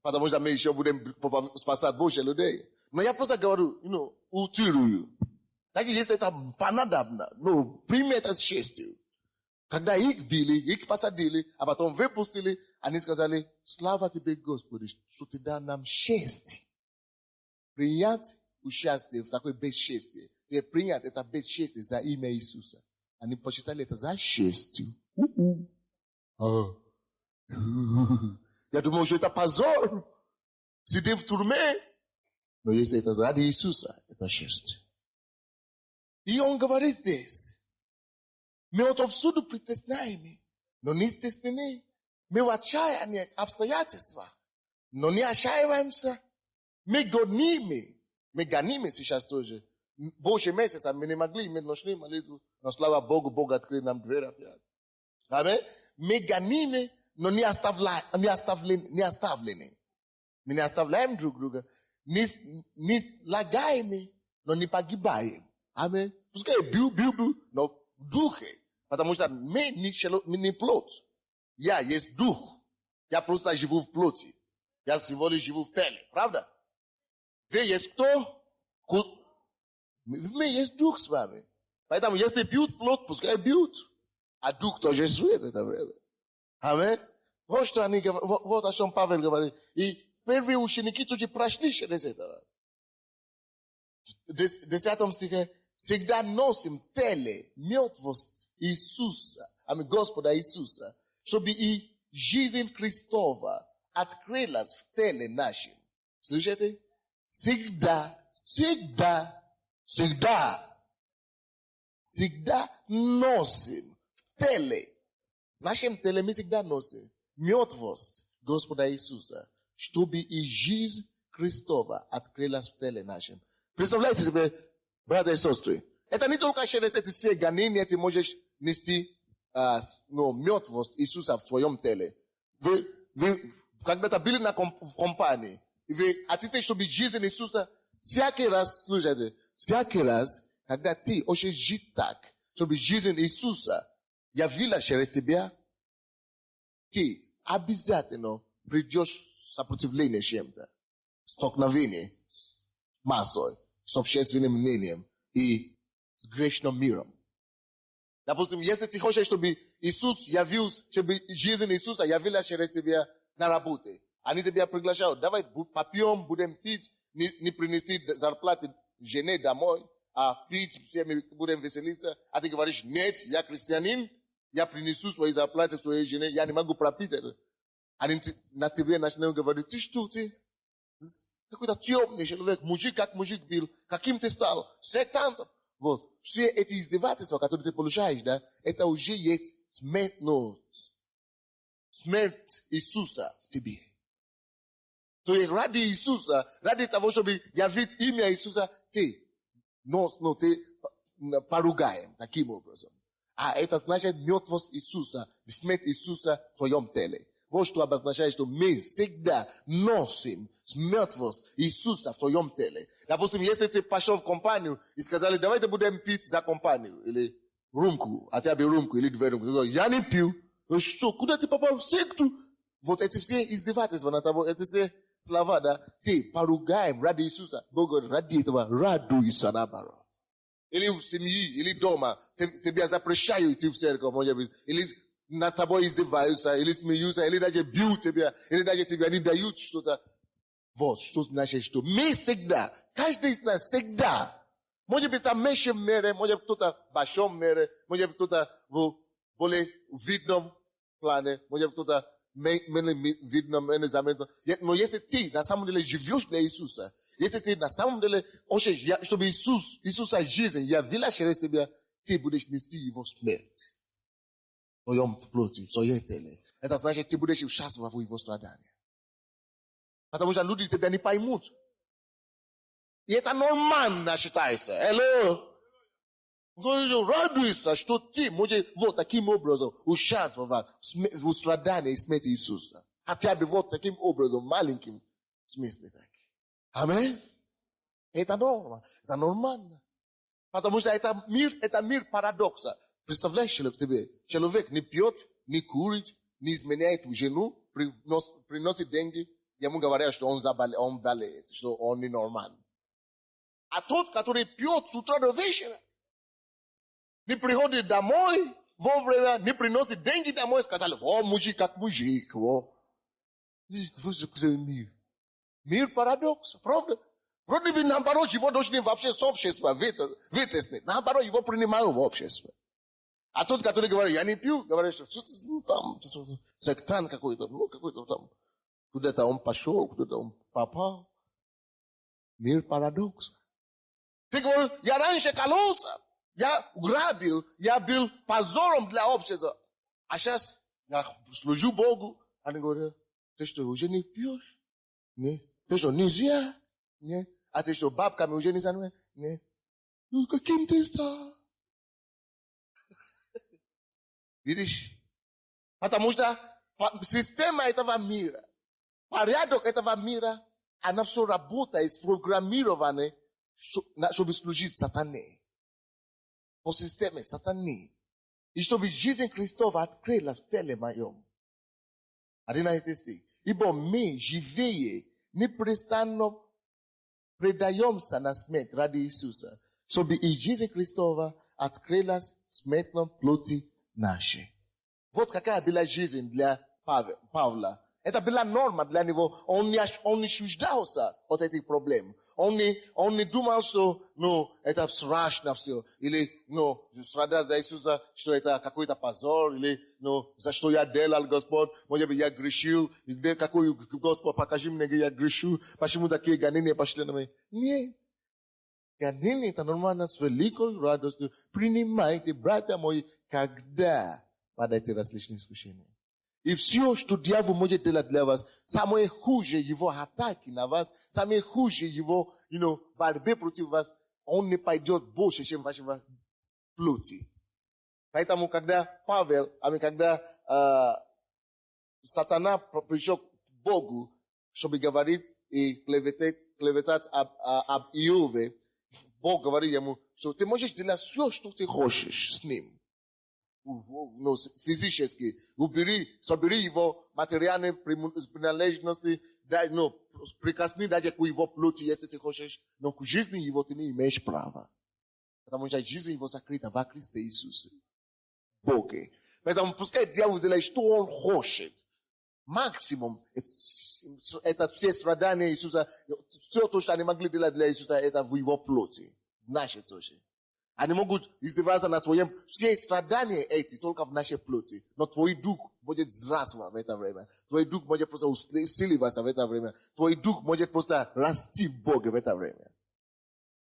Потому что мы еще будем спасать больше людей. Но я просто говорю, утирую. Значит, если это понадобно, прими это с честью. Когда их били, их посадили, а потом выпустили, они сказали, слава тебе, Господи, что ты дал нам счастье. Принять участие в такой бесчестии. И принять это бесчестие за имя Иисуса. Они посчитали это за счастью. Я думал, что это позор. Сидеть в тюрьме. Но если это ради Иисуса, это счастье. И он говорит здесь. Мы отовсюду притесняемы, но не стеснены. Мы в отчаянии обстоятельствах, но не отчаиваемся. Мы гонимы сейчас тоже. Больше месяца мы не могли иметь ночную молитву, но слава Богу, Бог открыл нам дверь опять. Аминь. Мы гонимы, но не оставлены. Мы не оставляем друг друга. Не лагаем, но не погибаем. Аминь. Пускай бил, но в духе. Потому что мы не плоть. Я есть дух. Я просто живу в плоти. Я всего лишь живу в теле. Правда? Вы есть кто? Мы есть дух с вами. Поэтому если бьют плоть, пускай бьют. А дух тоже свет в это время. Аминь. Вот о чем Павел говорит. И первые ученики тоже прошли через это. В 10 стихе. Всегда носим в теле мертвость Иисуса, Господа Иисуса, чтобы и жизнь Христова открыла в теле нашем. Слышите? Всегда носим в теле. В нашем теле мы всегда носим мертвость Господа Иисуса, чтобы и жизнь Христова открылась в теле нашем. Представляете себе, братья и сестры, это не только через эти все гонения ты можешь нести мертвость Иисуса в твоем теле. Вы когда-то были в компании, и вы хотите, чтобы жизнь Иисуса всякий раз, слушайте, всякий раз, когда ты хочешь жить так, чтобы жизнь Иисуса явилась через тебя, ты обязательно придешь в сопротивление с чем-то, столкновение с массой, с общественным мнением и с грешным миром. Допустим, если ты хочешь, чтобы Иисус явился, чтобы жизнь Иисуса явилась через тебя на работе, они тебя приглашают, давай попьем, будем пить, не принести зарплаты жене домой, а пить, все мы будем веселиться, а ты говоришь, нет, я христианин, я принесу свои зарплаты своей жене, я не могу пропить это. Они на тебе начинают говорить, ты что, ты какой-то темный человек, мужик как мужик был, каким ты стал, сектантом. Вот, все эти издевательства, которые ты получаешь, да, это уже есть смерть Иисуса в тебе. То есть ради Иисуса, ради того, чтобы явить имя Иисуса, ты поругаем таким образом. А это значит мертвость Иисуса, смерть Иисуса в твоем теле. Вот что обозначает, что мы всегда носим мертвость Иисуса в твоем теле. Допустим, если ты пошел в компанию и сказали, давайте будем пить за компанию, или рюмку, хотя бы рюмку, или две рюмки. Я не пью. Что, куда ты попал? В секту? Вот эти все издевательства на того, эти все слова, да, ты поругаем ради Иисуса. Бог говорит, ради этого радуйся наоборот. Или в семье, или дома, тебя запрещают идти в церковь, может быть, или над тобой издеваются, или смеются, или даже бьют тебя, или даже тебя не дают что-то. Вот, что значит, что мы всегда, каждый из нас всегда, может быть, там в меньшем мере, может быть, кто-то в большом мере, может быть, кто-то в более видном плане, может быть, кто-то менее видном, менее заметном. Но если ты на самом деле живешь для Иисуса, если ты на самом деле хочешь, чтобы Иисуса жизнь явилась через тебя, ты будешь нести его смерть. В твоем плоти, в своей теле. Это значит, ты будешь участвовать в его страдании. Потому что люди тебя не поймут. И это нормально считается. Hello? Радуйся, что ты можешь вот таким образом участвовать в страдании и смерти Иисуса. Хотя бы вот таким образом, маленьким смысле так. Аминь. Это норма. Это нормально. Потому что это мир парадокса. Представляешь, человек не пьет, не курит, не изменяет жену, приносит деньги. Ему говорят, что он болеет, что он ненормальный. А тот, который пьет с утра до вечера, не приходит домой вовремя, не приносит деньги домой, сказали, о, мужик как мужик, о. Мир парадокса, правда? Вроде бы наоборот, его должны вообще с общества вытеснить. Наоборот, его принимают в общество. А тот, который говорит, я не пью, говорит, что там сектант какой-то, какой-то там. Куда-то он пошел, куда-то он попал. Мир парадокса. Ты говоришь, я раньше кололся, я грабил, я был позором для общества. А сейчас я служу Богу. Они говорят, ты что, уже не пьешь? Нет. Ты что, нельзя? Нет. А ты что, бабками уже не занимаешь? Нет. Ну, каким ты стал? Видишь? Потому что система этого мира, порядок этого мира, она все работает, спрограммирована, чтобы служить сатане. По системе сатане. И чтобы жизнь Христова открыла в теле моем. 11 стих. Ибо мы, живее, непрестанно предаемся на смерть ради Иисуса, чтобы и жизнь Христова открылась в смертном плоти нашей. Вот какая была жизнь для Павла. Это была норма для него. Он не чуждался от этих проблем. Он не думал, что, это страшно все. Или, страдать за Иисуса, что это какой-то позор. Или, за что я делал, Господь. Может быть, я грешил. И где какой, Господь, покажи мне, где я грешу. Почему такие гонения пошли на меня? Нет. Гонения это нормально, с великой радостью. Принимайте, братья мои, когда падаете различные искушения. И все, что дьявол может делать для вас, самое худшее его атаки на вас, самое худшее его, борьбе против вас, он не пойдет больше, чем вашего плоти. Поэтому, когда сатана пришел к Богу, чтобы говорить и клеветать об Иове, Бог говорит ему, что ты можешь делать все, что ты хочешь с ним. Физически, собери его материальные принадлежности, прикосни даже к его плоти, если ты хочешь, но к жизни его ты не имеешь права. Потому что жизнь его закрыта во Христе Иисусе. Боге. Поэтому пускай дьявол делает, что он хочет. Максимум, это все страдания Иисуса, все то, что они могли делать для Иисуса, это в его плоти, в нашей тоже. Они могут издеваться над твоим, все страдания эти только в нашей плоти. Но твой дух будет здравствовать в это время. Твой дух может просто усиливаться в это время. Твой дух может просто расти в Боге в это время.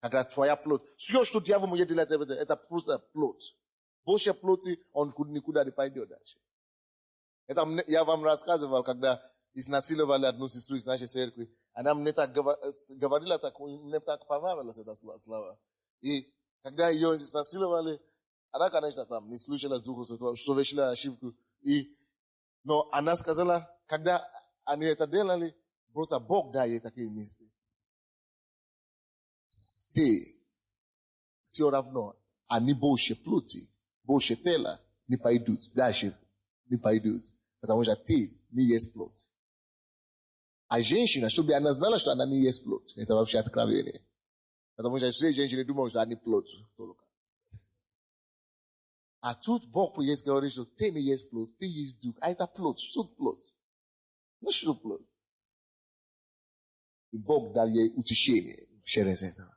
Когда твоя плоть. Все, что дьявол может делать, это просто плоть. Больше плоти, он никуда не пойдет дальше. Это я вам рассказывал, когда изнасиловали одну сестру из нашей церкви. Она мне так говорила, мне так понравилось это слово. И когда ее изнасиловали, она, конечно, там не слушала Духа Святого, совершила ошибку. Но она сказала, когда они это делали, просто Бог дает ей такие мысли. Ты все равно, они больше плоти, больше тела не пойдут, дальше не пойдут, потому что ты не есть плоть. А женщина, чтобы она знала, что она не есть плоть, это вообще откровение. Потому что все женщины думают, что они плоть только. А тут Бог есть говорит, что ты не есть плоть, ты есть дух. А это плоть, что плоть? Ну что плоть? И Бог дал ей утешение через это.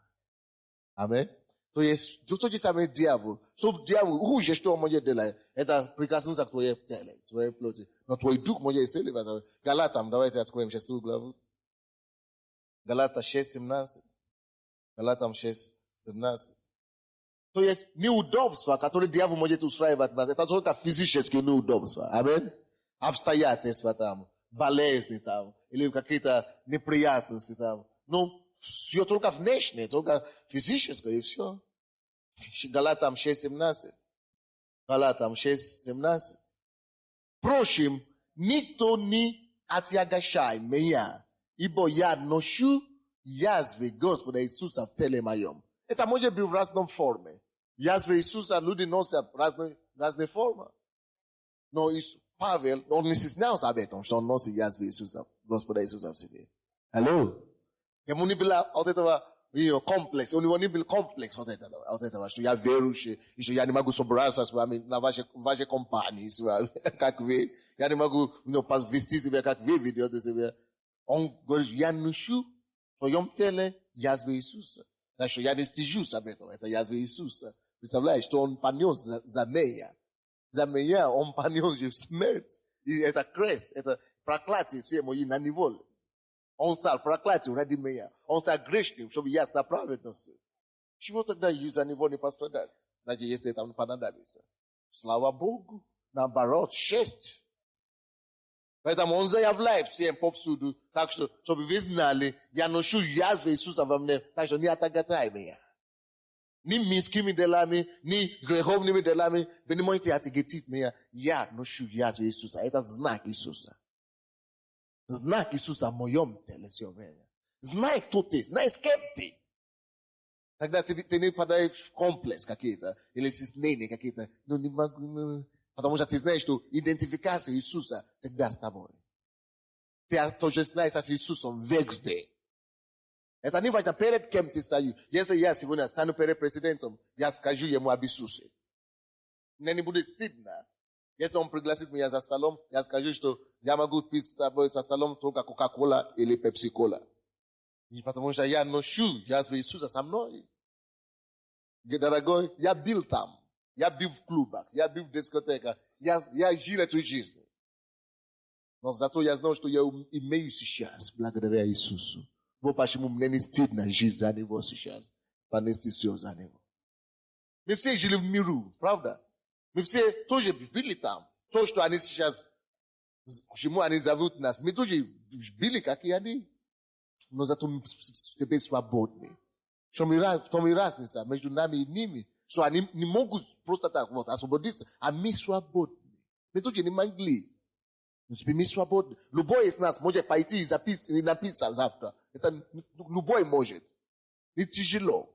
Аминь. То есть, то же самое дьявол. Что дьявол, хуже, что он может делать, это прикоснуться к твоей теле, твоей плоти. Но твой дух может исцеливать. Галатам, давайте откроем 6 главу. Галата 6:17. Галатам 6:17. То есть неудобства, которые дьявол может устраивать нас, это только физические неудобства. Аминь. Обстоятельства там, болезни там, или какие-то неприятности там. Ну, все только внешнее, только физическое, и все. Галатам 6:17. Галатам 6:17. Впрочем, никто не отягощай меня, ибо я ношу язвы Господа Иисуса в теле моем. Это может быть в разной форме. Язвы Иисуса люди носят разные формы. Но Павел, он не стеснялся об этом, что он носит язвы Иисуса, Господа Иисуса в себе. Алло? Ему не было от этого комплекс. У него не был комплекс от этого, что я верующий, и что я не могу собраться с вами на вашей компании, как вы. Я не могу вести себя, как вы ведете себя. Он говорит, я ношу в твоем теле язвы Иисуса. Значит, я не стыжусь об этом, это язвы Иисуса. Представляешь, что он понес за меня. За меня он понес смерть. И это крест, это проклятие все мои на неволе. Он стал проклятием ради меня. Он стал грешным, чтобы я стал праведностью. Чего тогда за него не пострадать? Даже если это понадобится. Слава Богу. Наоборот, честь. Поэтому он заявляет всем повсюду, так что, чтобы вы знали, я ношу язвы Иисуса во мне, так что не отагатай меня. Ни мирскими делами, ни греховными делами, вы не можете отяготить меня. Я ношу язвы Иисуса. Это знак Иисуса. Знак Иисуса в моем теле все время. Знай, кто ты, знай, с кем ты. Тогда ты не подаешь в комплекс какие-то, или стеснения какие-то. Ну, не могу, Потому что ты знаешь, что идентификация Иисуса всегда с тобой. Ты тоже знаешь с Иисусом везде. Это не важно перед кем ты стоишь. Если я сегодня стану перед президентом, я скажу ему об Иисусе. Мне не будет стыдно. Если он пригласит меня за столом, я скажу, что Yamagut pista boy sa stalom toka Coca-Cola или Pepsi-Cola. И потому что я ношу, я с Иисуса со мной. Дорогой, я был там. Я был в клубах, я был в дискотеках. Я жил эту жизнь. Но зато я знал, что я имею сейчас, благодаря Иисусу. Вот почему мне не стыдно жить за Него сейчас. Понести все за Него. Мы все жили в миру, правда? Мы все тоже были там. То, что они сейчас, почему они зовут нас, мы тоже были, как и они. Но зато мы теперь свободны. В том и разница между нами и ними. Что они не могут просто так вот освободиться, а мы свободны. Мы тоже не могли. Но теперь мы свободны. Любой из нас может пойти и написать завтра. Это любой может. Не тяжело.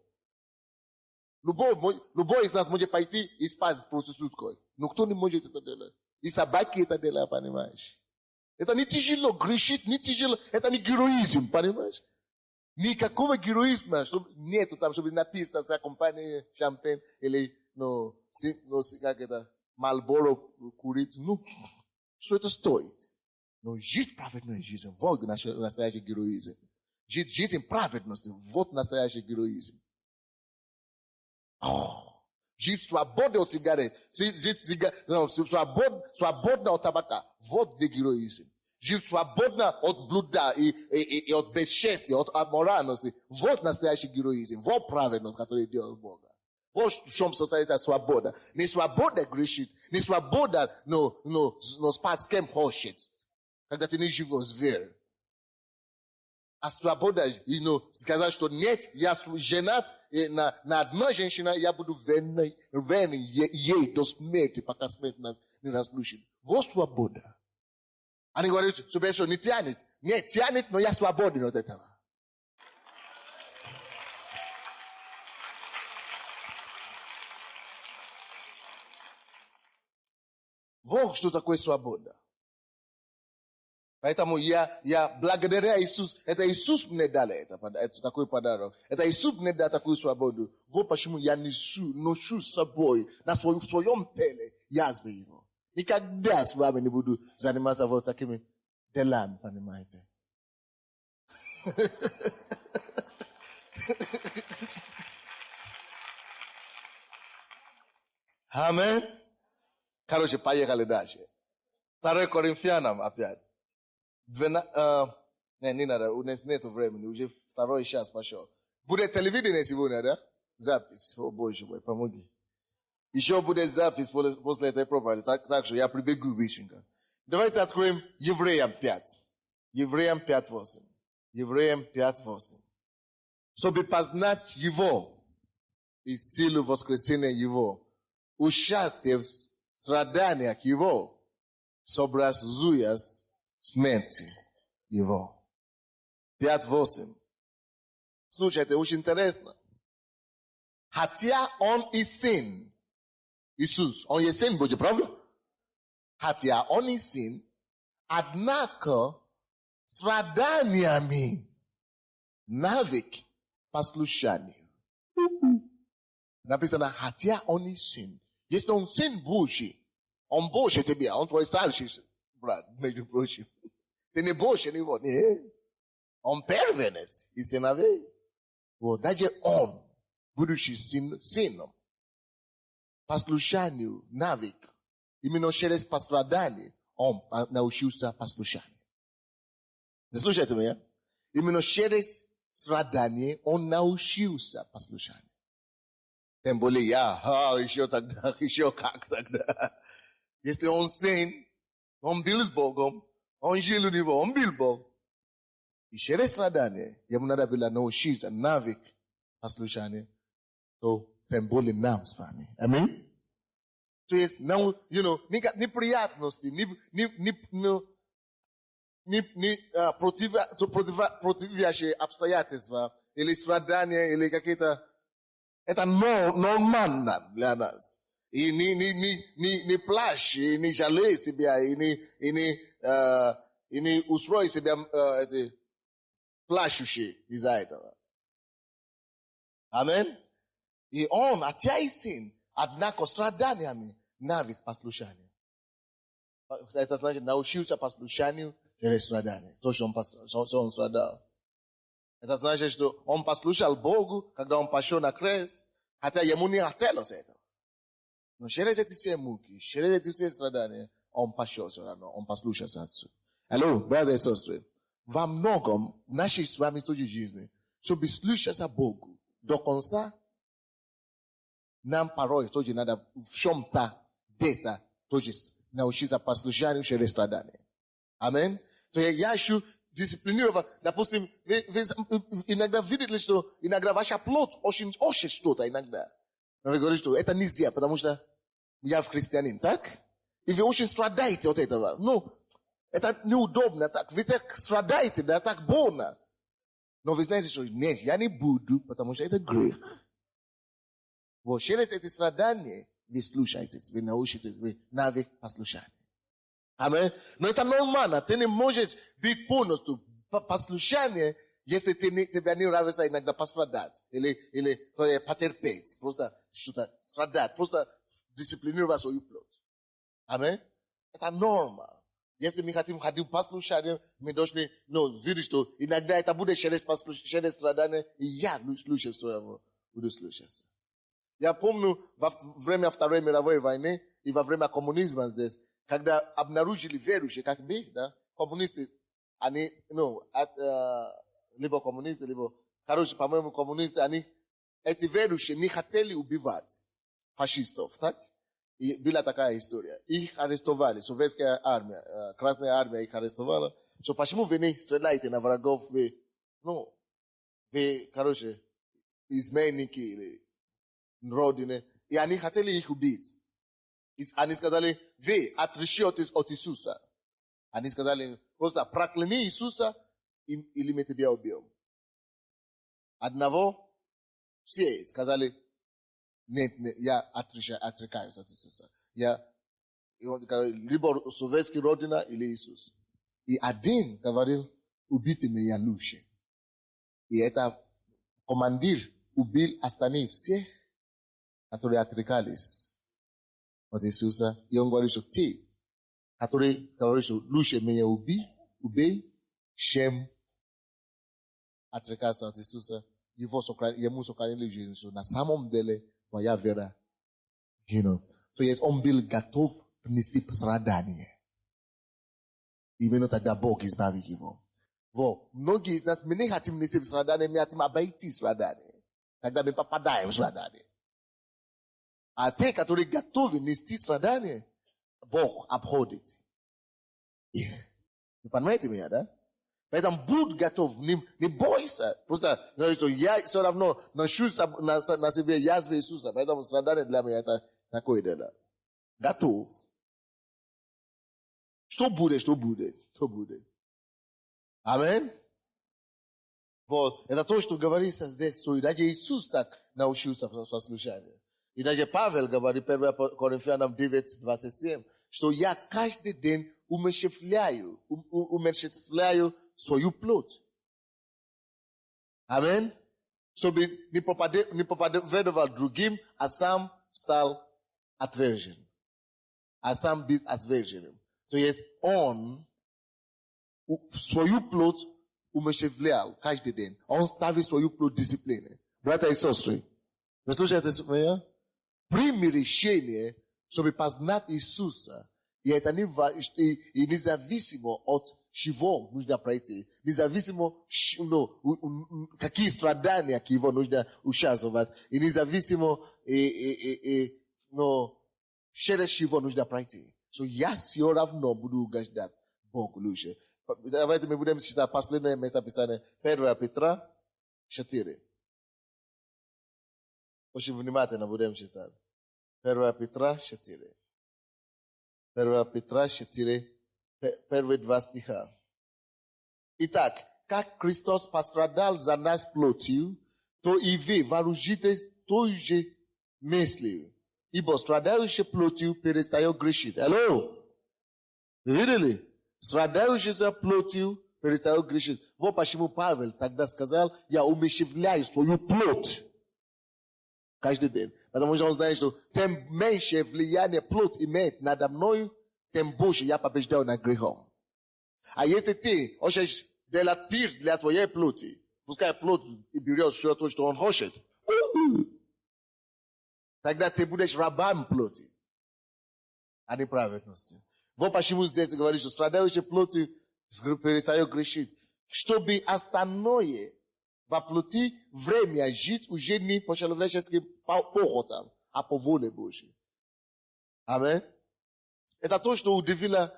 Любой из нас может пойти и спать с проституткой. Но кто не может это делать? И собаки это делают, понимаешь? Это не тяжело, грешить не тяжело. Это не героизм, понимаешь? Никакого героизма нету там, чтобы написать за компанию шампань или, как это, Marlboro курить. Ну, что это стоит? Но жить праведной жизнью, вот настоящий героизм. Жить жизнь праведности, вот настоящий героизм. Жить свободно от сигарет, свободно от табака, вот где героизм. Жить свободно от блуда и от бесчестия, от аморальности. Вот настоящий героизм. Вот праведность, которая идет от Бога. Вот в чем состоится свобода. Не свобода грешить. Не свобода, спать с кем хочет. Когда ты не живешь зверь. А свобода, сказать, что нет, я женат на одной женщине, я буду верный ей до смерти, пока смерть нас не разлучит. Вот свобода. Они говорят, что не тянет. Нет, тянет, но я свободен от этого. Вот что такое свобода. Поэтому я благодаря Иисусу, это Иисус мне дал это такой подарок. Это Иисус мне дал такую свободу. Вот почему я ношу с собой, в своем теле язвы его. Никогда с вами не буду заниматься вот такими делами, понимаете? Аминь. Короче, поехали дальше. 2 Коринфянам опять. Не надо, у нас нет времени, уже второй час пошел. Будет телевидение сегодня, да? Запись. О, Боже мой, помоги. Еще будет запись после этой проповеди, так что я прибегу быстренько. Давайте откроем Евреям 5. Евреям 5:8. Евреям 5:8. Чтобы познать Его и силу воскресения Его, участие в страданиях Его, сообразуясь смерти Его. 5:8. Слушайте, очень интересно. Хотя Он и сын, Иисус, Он есть сын Божий, правда? Хотя Он и сын, однако страданиями навык послушанию. Написано, хотя Он и сын. Если Он сын Божий, Он больше тебя, Он твой старший брат, между прочим. Ты не больше него, не. Он первенец и сыновей. Вот, даже Он, будучи сыном, послушанию навык, именно через пострадание, Он научился послушанию. Не слушайте меня? Именно через страдание Он научился послушанию. Тем более еще тогда, еще как тогда. Если Он сын, Он был с Богом, Он жил у Него, Он был Бог. И через страдание, ему надо было научиться навык послушания, то тем более нам с вами. Аминь? То есть, неприятности, противящие обстоятельства, или страдания, или какие-то, это нормально для нас. И не плачь, и не жалей себя, и не устрой себя плачущий из-за этого. Аминь. И Он, хотя и сын, однако страданиями навык послушания. Это значит, научился послушанию через страдания. То, что он страдал. Это значит, что он послушал Богу, когда он пошел на крест, хотя ему не хотелось этого. Но через эти все муки, через эти все страдания, он пошел все равно, он послушался Отцу. Алло, братья и сестры, во многом в нашей с вами истории жизни, чтобы слушаться Богу до конца, нам порой тоже надо в чем-то где-то тоже научиться послушанию через страдания. Аминь. То я ищу дисциплинировать, допустим, вы иногда видите, что иногда ваш плод очень что-то иногда. Но вы говорите, что это нельзя, потому что я в христианин, так? И вы очень страдаете от этого. Ну, это неудобно, так? Вы так страдаете, да, так больно. Но вы знаете, что нет, я не буду, потому что это грех. Вот через эти страдания вы слушаетесь, вы научитесь, вы навык послушания. Аминь. Но это нормально, ты не можешь быть полностью послушание, если тебе не нравится иногда пострадать. Или потерпеть, просто что-то страдать, просто дисциплинировать свою плоть. Аминь. Это норма. Если мы хотим ходить послушание, мы должны видеть, что иногда это будет через страдания, и я слушаю своего, буду слушаться. Я помню во время Второй мировой войны и во время коммунизма здесь, когда обнаружили верующие, как мы, да, коммунисты, они, либо коммунисты, либо, короче, по-моему, коммунисты, они, эти верующие не хотели убивать фашистов, так? И была такая история. Их арестовали, советская армия, Красная армия их арестовала. Что почему вы не стреляете на врагов, вы, короче, изменники или родины. И они хотели их убить. И они сказали, вы отречетесь от Иисуса. Они сказали, просто прокляни Иисуса, или мы тебя убьем. Одного все сказали, нет, я отрекаюсь от Иисуса. Либо советский родина, или Иисус. И один говорил, убейте меня лучше. И это командир убил остальных всех, которые отрекались от Иисуса. И он говорит, что ты, который говорит, что лучше меня убей, чем отрекаться от Иисуса. Ему сохранили жизнь, что на самом деле моя вера. То есть он был готов принести пострадание. Именно тогда Бог избавил его. Многие из нас, мы не хотим нести страдания, мы хотим обойти страдания. Тогда мы попадаем в страдания. А те, которые готовы нести страдания, Бог обходит их. Вы понимаете меня, да? Поэтому будь готов, не бойся. Просто говоришь, что я все равно ношу на себе язвы Иисуса, поэтому страдание для меня это такое дело. Готов. Что будет, что будет, что будет. Аминь. Это то, что говорится здесь. Что и даже Иисус так научился послушанию. И даже Павел говорит, 1 Коринфянам 9, 27, что я каждый день умерщвляю свою плоть. Аминь. Чтобы не проповедовать другим, а сам стал отвержен. А сам быть отверженным. То есть он свою плоть умерщвлял каждый день. Он ставит свою плоть дисциплины. Братья и сестры, вы слушаете меня? Прими решение, чтобы познать Иисуса. И это независимо от чего нужно пройти. Независимо, какие страдания его нужно участвовать. И независимо, через чего нужно пройти. So я все равно буду угождать Богу лучше. Давайте мы будем читать последнее место Писания. 1 Петра 4. Очень внимательно будем читать. 1 Петра 4. 1 Петра 4, первые 2 стиха. Итак, как Христос пострадал за нас плотью, то и вы вооружитесь той же мыслью. Ибо страдающий плотью перестает грешить. Алло? Видели? Страдающий за плотью перестает грешить. Вот почему Павел тогда сказал, я умерщвляю свою плоть. Каждый день. Потому что он знает, что тем меньше влияние плоть имеет надо мною, tem Божий, я побеждаю над грехом. А если ты хочешь делать пир для своей плоти, пускай плоть и берет все то, что он хочет, тогда ты будешь рабом плоти, а не праведности. Вот почему здесь говорит, что страдающий плоти перестает грешить. Чтобы остальное во плоти время жить уже не по человеческим похотам, а по воле Божьей. Аминь. Это то, что удивило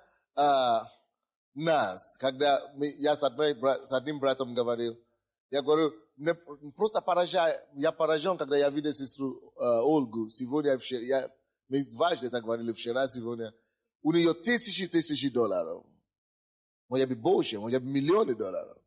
нас, когда я с одним братом говорил. Я говорю, просто я поражен, когда я видел сестру Ольгу. Сегодня, мы дважды так говорили вчера, сегодня. У нее тысячи долларов. Может быть больше, может быть миллионы долларов.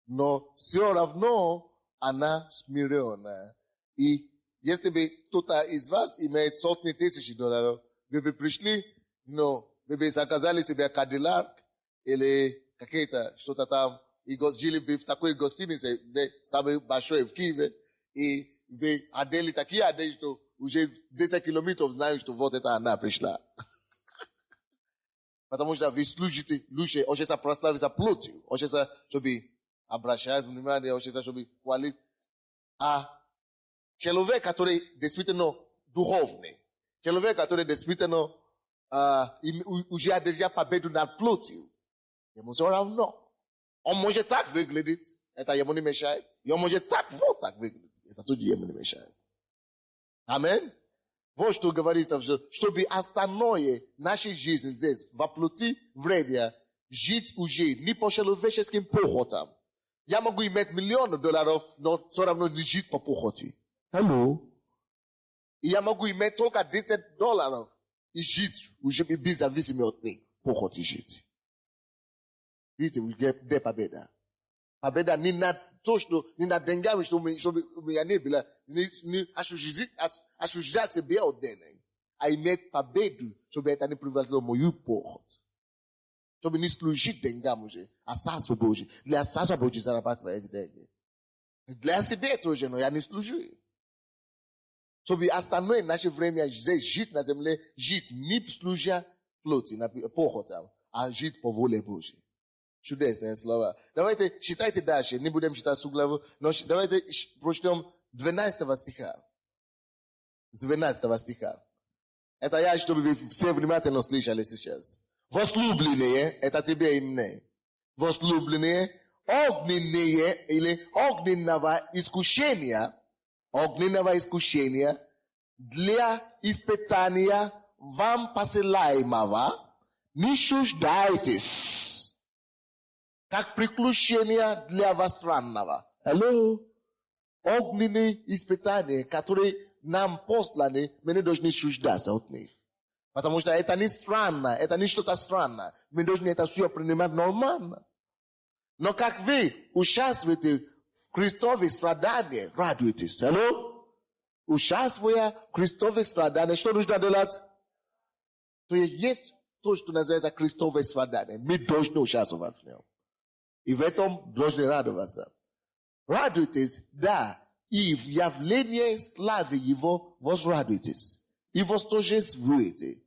Но все равно она смиренная. И если бы кто-то из вас имеет сотни тысяч долларов, вы бы пришли, вы бы заказали себе Кадиллак или какие-то что-то там, и жили бы в такой гостинице, самой большой в Киеве, и вы одели такие одежды, что уже 10 километров знают, что вот это она пришла. Потому что вы служите лучше, хочется прославиться плотью, хочется, чтобы обращать внимание, хочется, чтобы хвалить. А человек, который действительно духовный, человек, который действительно уже одержал победу над плотью, ему все равно. Он может так выглядеть, это ему не мешает. И он может вот так выглядеть, это тоже ему не мешает. Аминь. Вот что говорится, чтобы остальное нашей жизни здесь, во плоти время, жить уже не по человеческим похотам. Я могу иметь миллионы долларов, но все равно не жить по похоти. Алло. И я могу иметь только $10 и жить уже без зависимости от них. Похоти жить. Видите, где победа. Победа не на то, что не на деньгами, что мы не bila, не осуждать себе отдельно. А иметь победу, чтобы это не привязано мою похот. Чтобы не служить деньгам уже, а царство Божие. Для царства Божие зарабатывать деньги. Для себя тоже, но я не служу. Чтобы остальное наше время здесь жить на земле, жить не служа плоти, похотам, а жить по воле Божьей. Чудесные слова. Давайте читайте дальше, не будем читать всю главу, но давайте прочтем 12 стиха. С 12 стиха. Это я, чтобы вы все внимательно слышали сейчас. Возлюбленные, это тебе и мне. Возлюбленные, огненные или огненного искушения для испытания вам посылаемого, не чуждайтесь. Как приключения для вас странного. Алло. Огненные испытания, которые нам посланы, мы не должны чуждаться от них. Потому что это не странно, это не что-то странное. Мы должны это все принимать нормально. Но как вы участвуете в Христове страдании, радуйтесь. Алло? Участвуя в Христове страдании, что нужно делать? То есть то, что называется Христовое страдание. Мы должны участвовать в нем. И в этом должны радоваться. Радуйтесь, да, и в явлении славы Его возрадуйтесь. И восторжествуйте.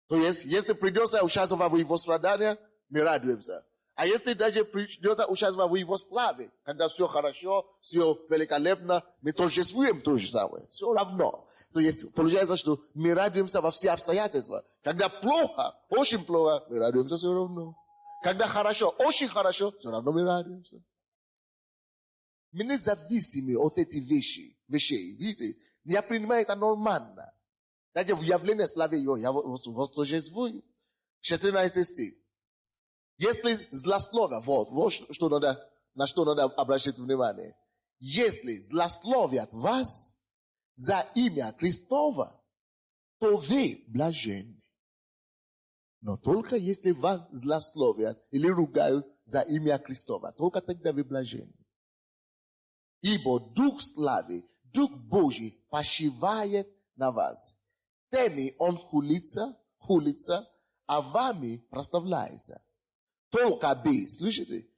То есть, если придется участвовать в Его страдании, мы радуемся. А если даже придется участвовать в Его славе, когда все хорошо, все великолепно, мы торжествуем то же самое. Все равно. То есть, получается, что мы радуемся во все обстоятельства. Когда плохо, очень плохо, мы радуемся все равно. Когда хорошо, очень хорошо, все равно мы радуемся. Мы не зависимы от этих вещей. Видите? Я принимаю это нормально. Даже в явлении славы Его, я восторжествую. 14 стих. Если злословие, вот что надо, на что надо обращать внимание. Если злословят вас за имя Христово, то вы блаженны. Но только если вас злословят или ругают за имя Христова, только тогда вы блаженны. Ибо Дух славы, Дух Божий почивает на вас. Теми он хулится, а вами прославляется. Только бы, слушайте,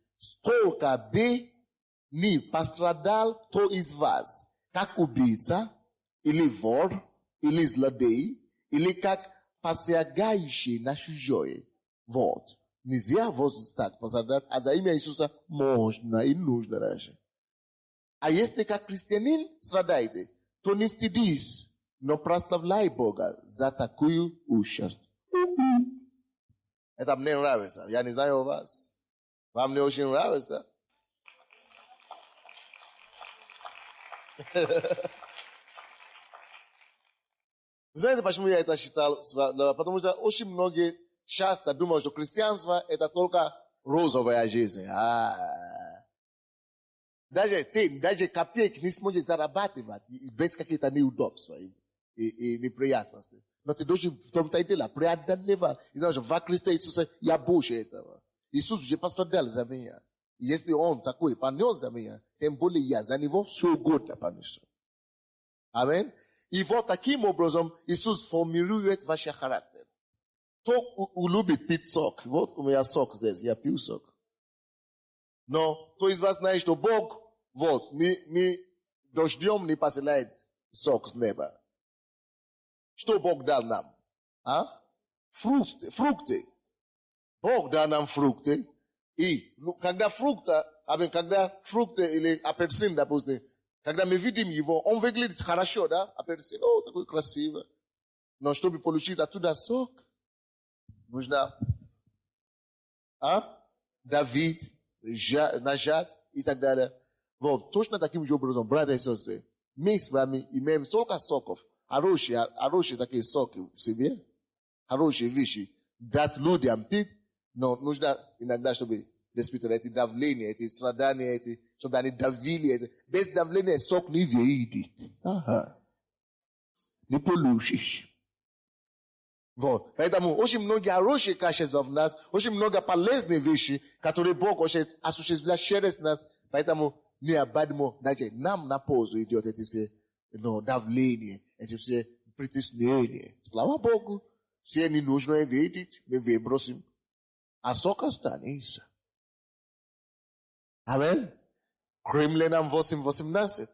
только бы не пострадал кто из вас, как убийца, или вор, или злодей, или как pasiagaishi na shujoje. Вот. Нельзя так посадать, а за имя Иисуса можно и нужно даже. А если как христианин страдаете, то не стыдись, но прославляй Бога за такую участь. Это мне нравится. Я не знаю вас. Вам не очень нравится? Вы знаете, почему я это считал? Потому что очень многие часто думают, что христианство это только розовая жизнь. Даже копейки не сможешь зарабатывать без каких-то неудобств и неприятностей. Но ты должен в том-то и дело преодолевать. И знаешь, во Христе Иисусе я больше этого. Иисус уже пострадал за меня. И если Он такой понес за меня, тем более я за Него все угодно понесу. Аминь. И вот таким образом Иисус формирует ваш характер. Кто любит пить сок? Вот у меня сок здесь, я пью сок. Но кто из вас знает, что Бог вот, не дождем не посылает сок с неба? Что Бог дал нам? Фрукты. Бог дал нам фрукты. И когда фрукты или апельсин, допустим, когда мы видим его, он выглядит хорошо, да? Апельсин, такой красивый. Но чтобы получить оттуда сок, нужно давить, нажать и так далее. Вот, точно таким же образом, братья и сестры, мы с вами имеем столько соков, хорошие такие соки в себе, хорошие вещи, дать людям пить, но нужно иногда, чтобы испытывать эти давления, эти страдания, чтобы они давили. Без давления сок не выйдет. Не получишь. Вот. Поэтому очень многие хорошие качества в нас, очень много полезных вещей, которые Бог хочет осуществлять через нас. Поэтому необходимо, даже нам на пользу идет эти все давления, эти все притеснения. Слава Богу, все ненужное видеть, мы выбросим. А сок останется. Аминь. Римлянам 8:18.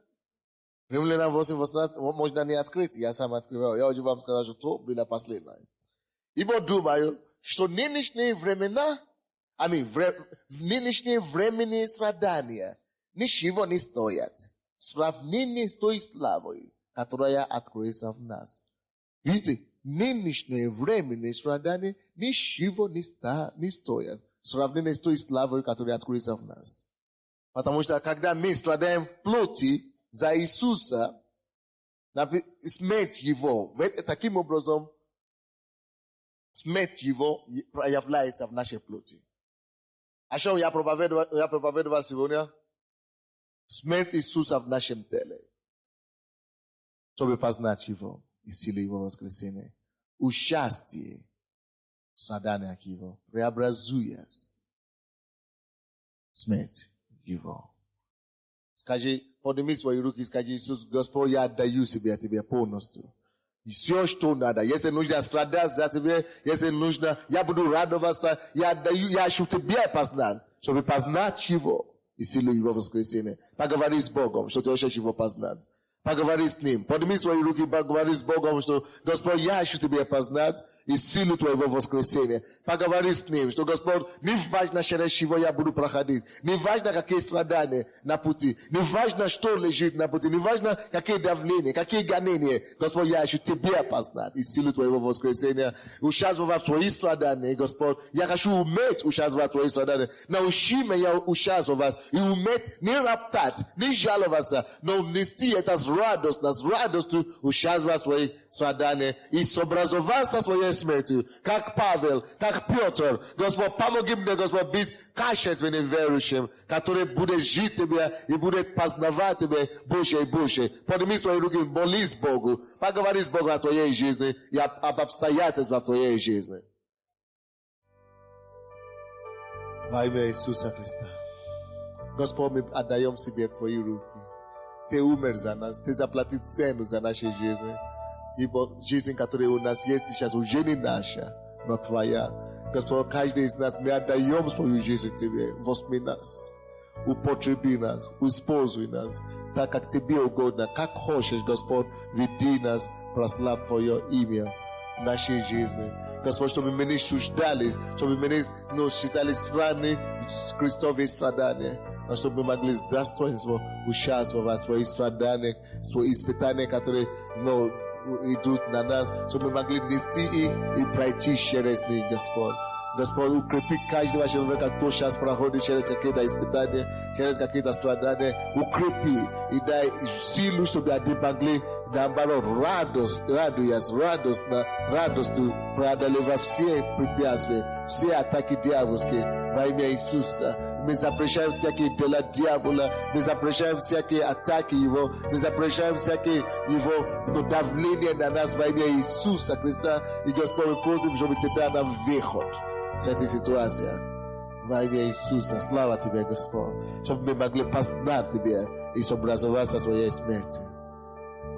Римлянам 8:18 можно не открыть, я сам открываю. Я хочу вам сказать, что то было последнее. Ибо думаю, что в нынешние временные страдания ничего не стоят в сравнении с той славой, которая откроется в нас. Видите, нынешние временные страдания ничего не стоят в сравнении с той славой, которая откроется в нас. Потому что когда мы страдаем в плоти за Иисуса, смерть Его, таким образом, смерть Его проявляется в нашей плоти. О чем я проповедовал сегодня? Смерть Иисуса в нашем теле. Чтобы познать Его и силу Его воскресения. Участие в страданиях Его преобразуя смерть Его. Скажи, подними свои руки, скажи: Иисус, Господь, я отдаю себя Тебе полностью. И все, что надо. Если нужно страдать за Тебя, если нужно, я буду радоваться, я отдаю, я хочу Тебя познать, чтобы познать Его и силу Его воскресения. Поговори с Богом, что ты хочешь Его познать. Поговори с Ним. Подними свои руки, поговори с Богом, что Господь, я хочу Тебя познать и силу Твоего воскресения. Поговори с Ним, что Господь, не важно, через чего я буду проходить, не важно, какие страдания на пути, не важно, что лежит на пути, не важно, какие давления, какие гонения. Господь, я хочу Тебя познать и силу Твоего воскресения. Участвовать в Твои страдания, Господь. Я хочу уметь участвовать в Твои страдания. Научи меня участвовать и уметь не роптать, не жаловаться, но нести это с радостью участвовать в Твоих страданиях и сообразоваться своей смертью, как Павел, как Петр. Господь, помоги мне, Господь, быть качественным верующим, который будет жить Тебя и будет познавать Тебя больше и больше. Подними свои руки, молись Богу, поговори с Богом о Твоей жизни и об обстоятельствах Твоей жизни. Во имя Иисуса Христа. Господь, мы отдаем себе в Твои руки. Ты умер за нас, Ты заплатил цену за наши жизни. Ибо жизнь, которая у нас есть сейчас, уже не наша, но Твоя. Господь, каждый из нас, мы отдаем свою жизнь Тебе. Возьми нас, употреби нас, используй нас, так как Тебе угодно, как хочешь, Господь, веди нас, прослав Твое имя. нашей жизни. Господь, чтобы мы не нуждались, чтобы мы не считали странны Христовые страдания, но чтобы мы могли с достоинством участвовать в своих страданиях, в своих испытаниях, которые идут на нас, чтобы мы могли нести их и пройти через них, Господь. Господь, укрепи каждого человека, кто сейчас проходит через какие-то испытания, через какие-то страдания. Укрепи и дай силу, чтобы они могли, наоборот, радостно преодолевать все препятствия, все атаки дьявольские во имя Иисуса. Мы запрещаем всякие дела дьявола, мы запрещаем всякие атаки его, мы запрещаем всякие его давления на нас во имя Иисуса Христа. И, Господь, мы просим, чтобы ты дал нам выход с этой ситуации. Во имя Иисуса, слава Тебе, Господь, чтобы мы могли познать Тебя и сообразоваться со своей смертью.